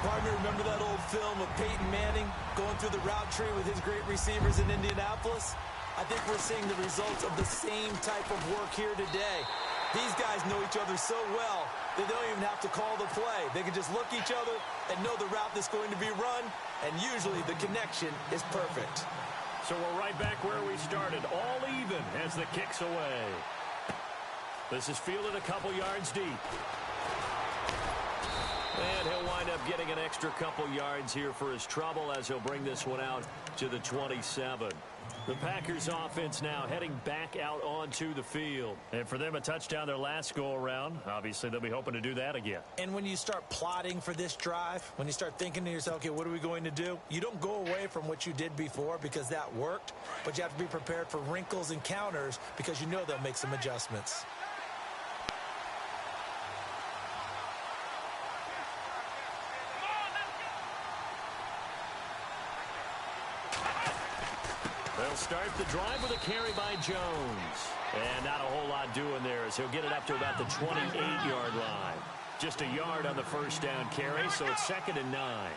Partner, remember that old film of Peyton Manning going through the route tree with his great receivers in Indianapolis? I think we're seeing the results of the same type of work here today. These guys know each other so well, they don't even have to call the play. They can just look each other and know the route that's going to be run, and usually the connection is perfect. So we're right back where we started, all even as the kick's away. This is fielded a couple yards deep. And he'll wind up getting an extra couple yards here for his trouble as he'll bring this one out to the 27. The Packers offense now heading back out onto the field. And for them, a touchdown their last go-around. Obviously, they'll be hoping to do that again. And when you start plotting for this drive, when you start thinking to yourself, okay, what are we going to do? You don't go away from what you did before because that worked, but you have to be prepared for wrinkles and counters because you know they'll make some adjustments. They'll start the drive with a carry by Jones. And not a whole lot doing there as he'll get it up to about the 28-yard line. Just a yard on the first down carry, so it's 2nd and 9.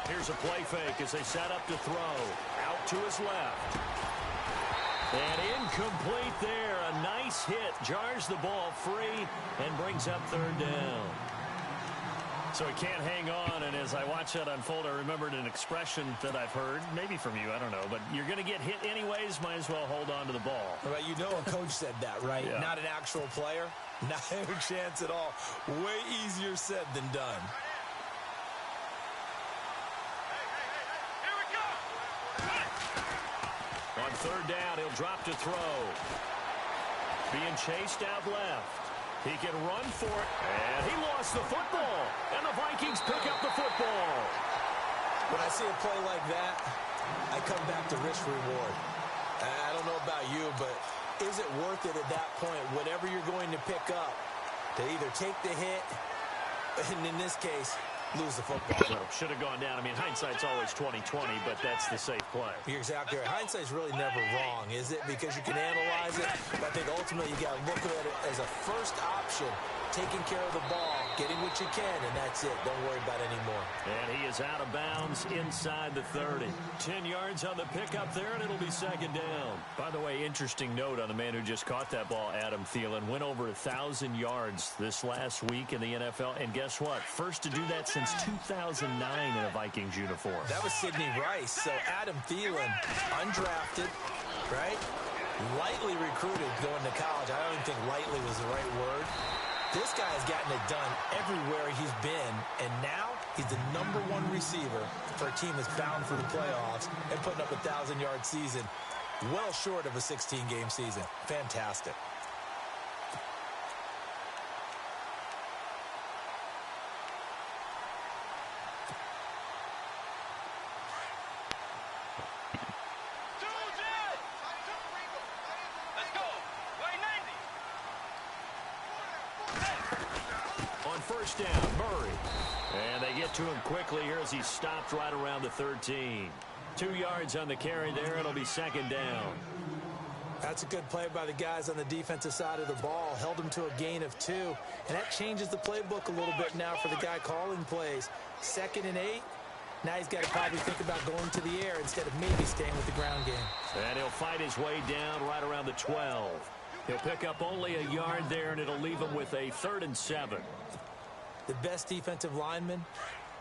Here's a play fake as they set up to throw. Out to his left. And incomplete there. A nice hit. Jars the ball free and brings up third down. So he can't hang on, and as I watch that unfold, I remembered an expression that I've heard, maybe from you, I don't know, but you're going to get hit anyways, might as well hold on to the ball. Well, you know a coach said that, right? Yeah. Not an actual player. Not a chance at all. Way easier said than done. Here we go. On third down, he'll drop to throw. Being chased out left. He can run for it, and he lost the football. And the Vikings pick up the football. When I see a play like that, I come back to risk-reward. I don't know about you, but is it worth it at that point, whatever you're going to pick up, to either take the hit, and in this case, lose the football? So should have gone down. I mean, hindsight's always 20/20, but that's the safe play. You're exactly right. Hindsight's really never wrong, is it? Because you can analyze it, but I think ultimately you got to look at it as a first option, taking care of the ball, getting what you can, and that's it. Don't worry about it anymore. And he is out of bounds inside the 30. 10 yards on the pickup there, and it'll be 2nd down. By the way, interesting note on the man who just caught that ball, Adam Thielen. Went over 1,000 yards this last week in the NFL, and guess what? First to do that since 2009 in a Vikings uniform. That was Sidney Rice. So Adam Thielen, undrafted, right? Lightly recruited going to college. I don't even think lightly was the right word. This guy has gotten it done everywhere he's been, and now he's the #1 receiver for a team that's bound for the playoffs and putting up a 1,000-yard season, well short of a 16-game season. Fantastic. on first down. Murray. And they get to him quickly here as he stopped right around the 13. 2 yards on the carry there. It'll be second down. That's a good play by the guys on the defensive side of the ball. Held him to a gain of 2. And that changes the playbook a little bit now for the guy calling plays. 2nd and 8. Now he's got to probably think about going to the air instead of maybe staying with the ground game. And he'll fight his way down right around the 12. He'll pick up only a yard there, and it'll leave him with a 3rd and 7. The best defensive linemen,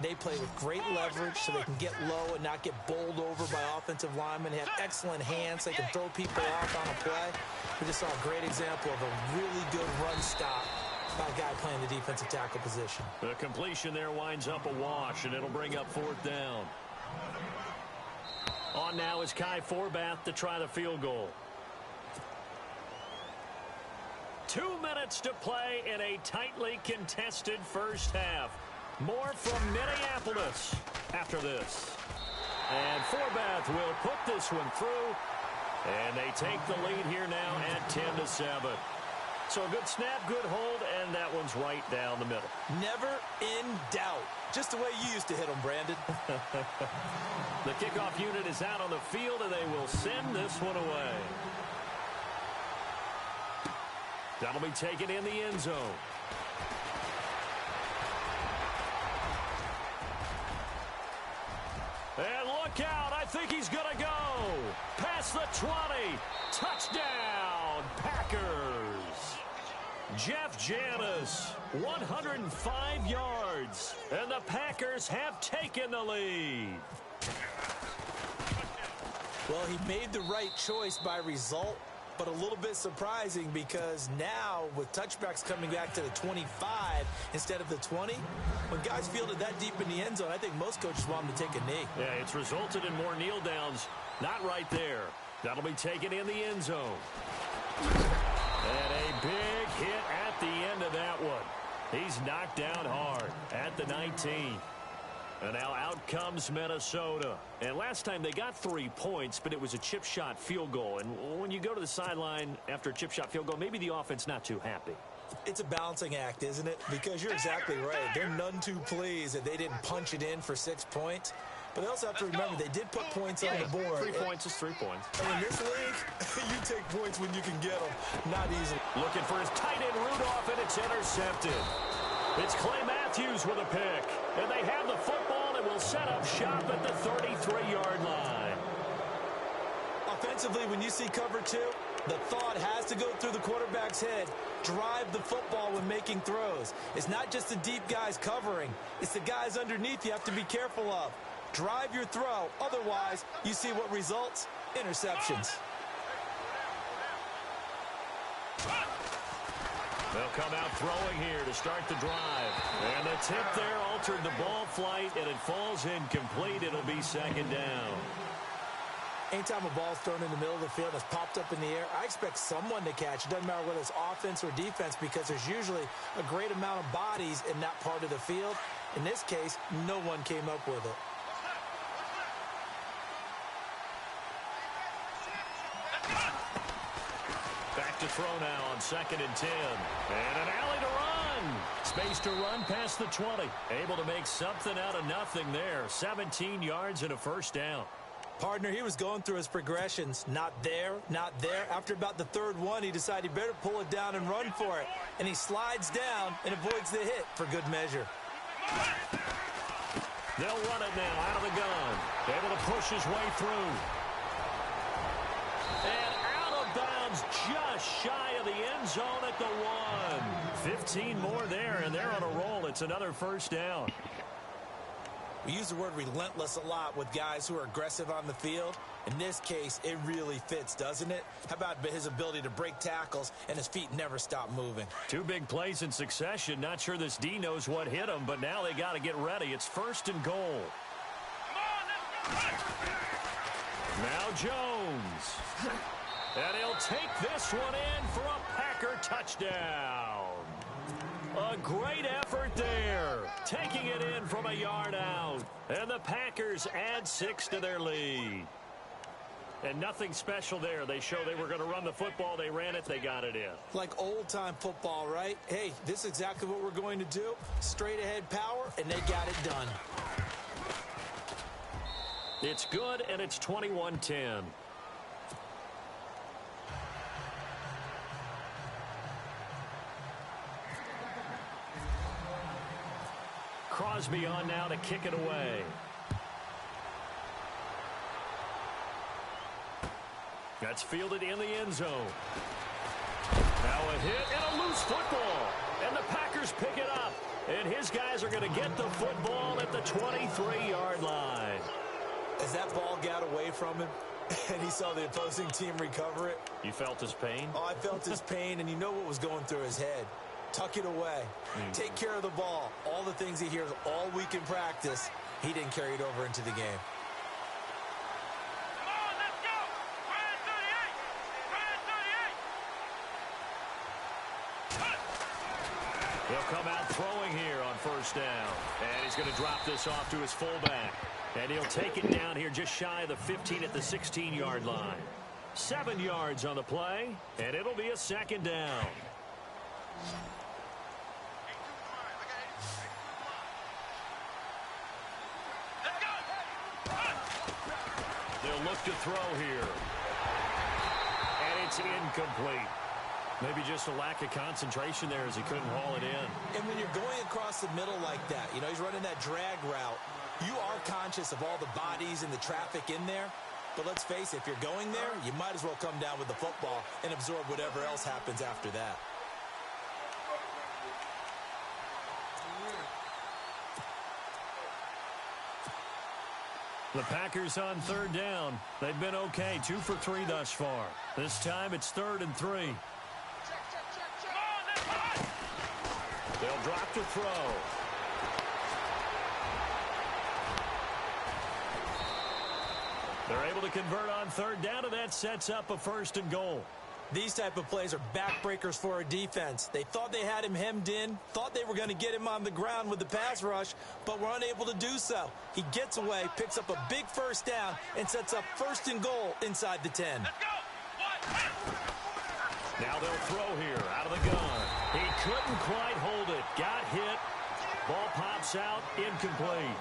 they play with great leverage so they can get low and not get bowled over by offensive linemen. They have excellent hands. They can throw people off on a play. We just saw a great example of a really good run stop by a guy playing the defensive tackle position. The completion there winds up a wash, and it'll bring up 4th down. On now is Kai Forbath to try the field goal. 2 minutes to play in a tightly contested first half. More from Minneapolis after this. And Forbath will put this one through. And they take the lead here now at 10-7. So a good snap, good hold, and that one's right down the middle. Never in doubt. Just the way you used to hit them, Brandon. The kickoff unit is out on the field, and they will send this one away. That'll be taken in the end zone. And look out. I think he's going to go. Past the 20. Touchdown, Packers. Jeff Janis, 105 yards. And the Packers have taken the lead. Well, he made the right choice by result, but a little bit surprising because now with touchbacks coming back to the 25 instead of the 20, when guys field it that deep in the end zone, I think most coaches want them to take a knee. Yeah, it's resulted in more kneel downs. Not right there. That'll be taken in the end zone. And a big hit at the end of that one. He's knocked down hard at the 19. And now out comes Minnesota. And last time they got 3 points, but it was a chip shot field goal. And when you go to the sideline after a chip shot field goal, maybe the offense not too happy. It's a balancing act, isn't it? Because you're exactly right. They're none too pleased that they didn't punch it in for 6 points. But they also have to remember they did put points on the board. 3 points is 3 points. And in this league, you take points when you can get them. Not easily. Looking for his tight end Rudolph, and it's intercepted. It's Clay Matthews with a pick. And they have the football and will set up shop at the 33-yard line. Offensively, when you see cover 2, the thought has to go through the quarterback's head. Drive the football when making throws. It's not just the deep guys covering. It's the guys underneath you have to be careful of. Drive your throw. Otherwise, you see what results? Interceptions. They'll come out throwing here to start the drive. And the tip there altered the ball flight, and it falls incomplete. It'll be second down. Anytime a ball's thrown in the middle of the field and it's popped up in the air, I expect someone to catch. It doesn't matter whether it's offense or defense because there's usually a great amount of bodies in that part of the field. In this case, no one came up with it. Back to throw now on 2nd and 10. And an alley to run. Space to run past the 20. Able to make something out of nothing there. 17 yards and a first down. Partner, he was going through his progressions. Not there, not there. After about the 3rd one, he decided he better pull it down and run for it. And he slides down and avoids the hit for good measure. They'll run it now out of the gun. Able to push his way through. And out of bounds just shy of the end zone at the 1. 15 more there, and they're on a roll. It's another first down. We use the word relentless a lot with guys who are aggressive on the field. In this case, it really fits, doesn't it? How about his ability to break tackles and his feet never stop moving? 2 big plays in succession. Not sure this D knows what hit him, but now they got to get ready. It's 1st and goal. Now Jones. And he'll take this one in for a Packer touchdown. A great effort there. Taking it in from a yard out. And the Packers add 6 to their lead. And nothing special there. They show they were going to run the football. They ran it. They got it in. Like old-time football, right? Hey, this is exactly what we're going to do. Straight-ahead power, and they got it done. It's good, and it's 21-10. Crosby on now to kick it away. That's fielded in the end zone. Now a hit and a loose football. And the Packers pick it up. And his guys are going to get the football at the 23-yard line. As that ball got away from him and he saw the opposing team recover it. You felt his pain? Oh, I felt his pain, and you know what was going through his head. Tuck it away. Take care of the ball. All the things he hears all week in practice, he didn't carry it over into the game. He'll come out throwing here on first down. And he's going to drop this off to his fullback. And he'll take it down here just shy of the 15 at the 16-yard line. 7 yards on the play, and it'll be a second down. They'll look to throw here. And it's incomplete. Maybe just a lack of concentration there as he couldn't haul it in. And when you're going across the middle like that, you know, he's running that drag route, you are conscious of all the bodies and the traffic in there. But let's face it, if you're going there, you might as well come down with the football and absorb whatever else happens after that. The Packers on third down. They've been okay, 2 for 3 thus far. This time it's 3rd and 3. They'll drop to throw. They're able to convert on third down, and that sets up a 1st and goal. These type of plays are backbreakers for a defense. They thought they had him hemmed in, thought they were going to get him on the ground with the pass rush, but were unable to do so. He gets away, picks up a big 1st down, and sets up 1st and goal inside the 10. Now they'll throw here out of the gun. He couldn't quite hold it. Got hit. Ball pops out. Incomplete.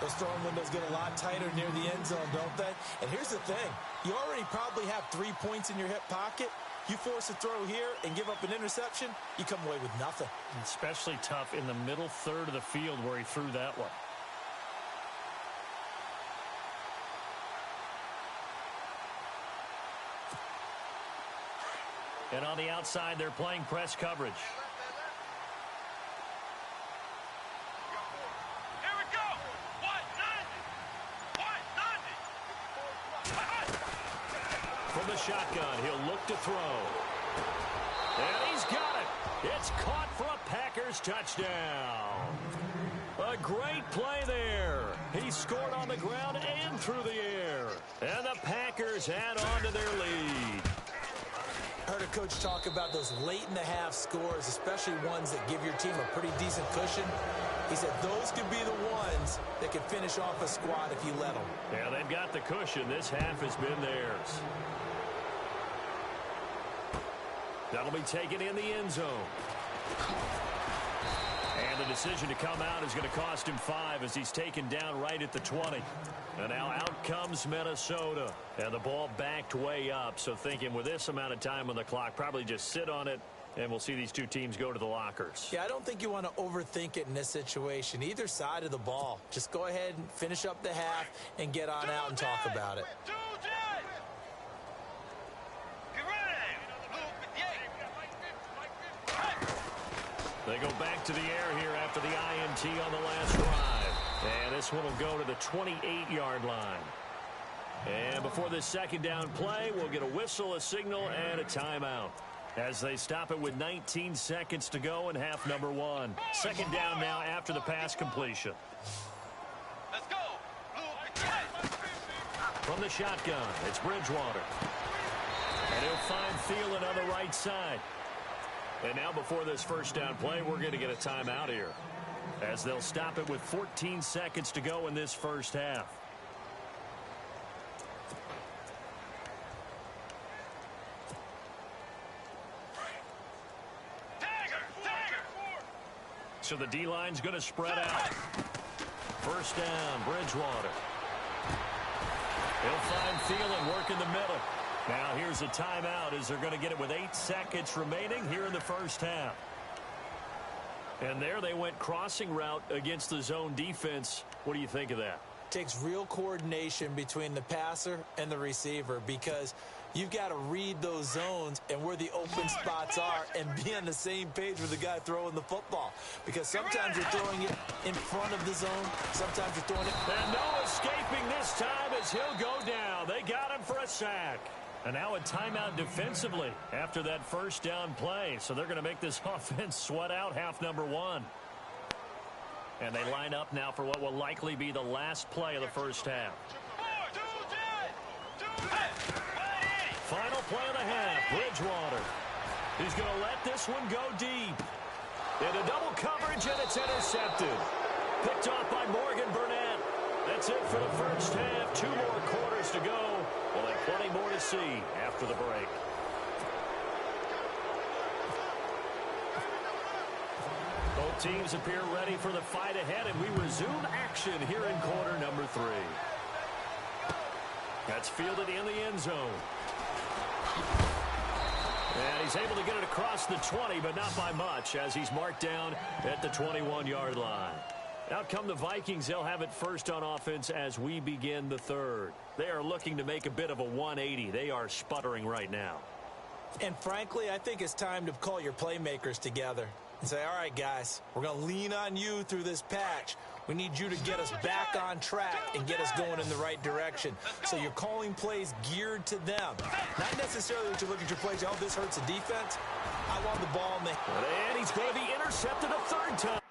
Those throwing windows get a lot tighter near the end zone, don't they? And here's the thing. You already probably have 3 points in your hip pocket. You force a throw here and give up an interception, you come away with nothing. Especially tough in the middle third of the field where he threw that one. And on the outside, they're playing press coverage. Here we go. From the shotgun, he'll look to throw. And he's got it. It's caught for a Packers touchdown. A great play there. He scored on the ground and through the air. And the Packers add on to their lead. Heard a coach talk about those late-in-the-half scores, especially ones that give your team a pretty decent cushion. He said those could be the ones that could finish off a squad if you let them. Yeah, they've got the cushion. This half has been theirs. That'll be taken in the end zone. And the decision to come out is going to cost him 5 as he's taken down right at the 20. And now out comes Minnesota. And the ball backed way up. So thinking with this amount of time on the clock, probably just sit on it, and we'll see these two teams go to the lockers. Yeah, I don't think you want to overthink it in this situation. Either side of the ball. Just go ahead and finish up the half and get on out and talk about it. They go back to the air here after the INT on the last drive. And this one will go to the 28-yard line. And before this second down play, we'll get a whistle, a signal, and a timeout as they stop it with 19 seconds to go in half number 1. Second down now after the pass completion. Let's go. From the shotgun, it's Bridgewater. And he'll find Thielen on the right side. And now before this first down play, we're going to get a timeout here as they'll stop it with 14 seconds to go in this first half. So the D-line's going to spread out. First down, Bridgewater. He'll find Thielen work in the middle. Now here's a timeout as they're going to get it with 8 seconds remaining here in the first half. And there they went crossing route against the zone defense. What do you think of that? Takes real coordination between the passer and the receiver because you've got to read those zones and where the open spots are and be on the same page with the guy throwing the football. Because sometimes you're throwing it in front of the zone. Sometimes you're throwing it. And no escaping this time as he'll go down. They got him for a sack. And now a timeout defensively after that first down play. So they're going to make this offense sweat out half number 1. And they line up now for what will likely be the last play of the first half. Final play of the half, Bridgewater. He's going to let this one go deep. Into double coverage, and it's intercepted. Picked off by Morgan Burnett. That's it for the first half. 2 more quarters to go. We'll have plenty more to see after the break. Both teams appear ready for the fight ahead, and we resume action here in quarter number 3. That's fielded in the end zone. And he's able to get it across the 20, but not by much, as he's marked down at the 21-yard line. Out come the Vikings. They'll have it first on offense as we begin the third. They are looking to make a bit of a 180. They are sputtering right now. And frankly, I think it's time to call your playmakers together and say, all right, guys, we're going to lean on you through this patch. We need you to get us back on track and get us going in the right direction. So you're calling plays geared to them. Not necessarily that you look at your plays, oh, this hurts the defense. I want the ball in the... And he's going to be intercepted a 3rd time.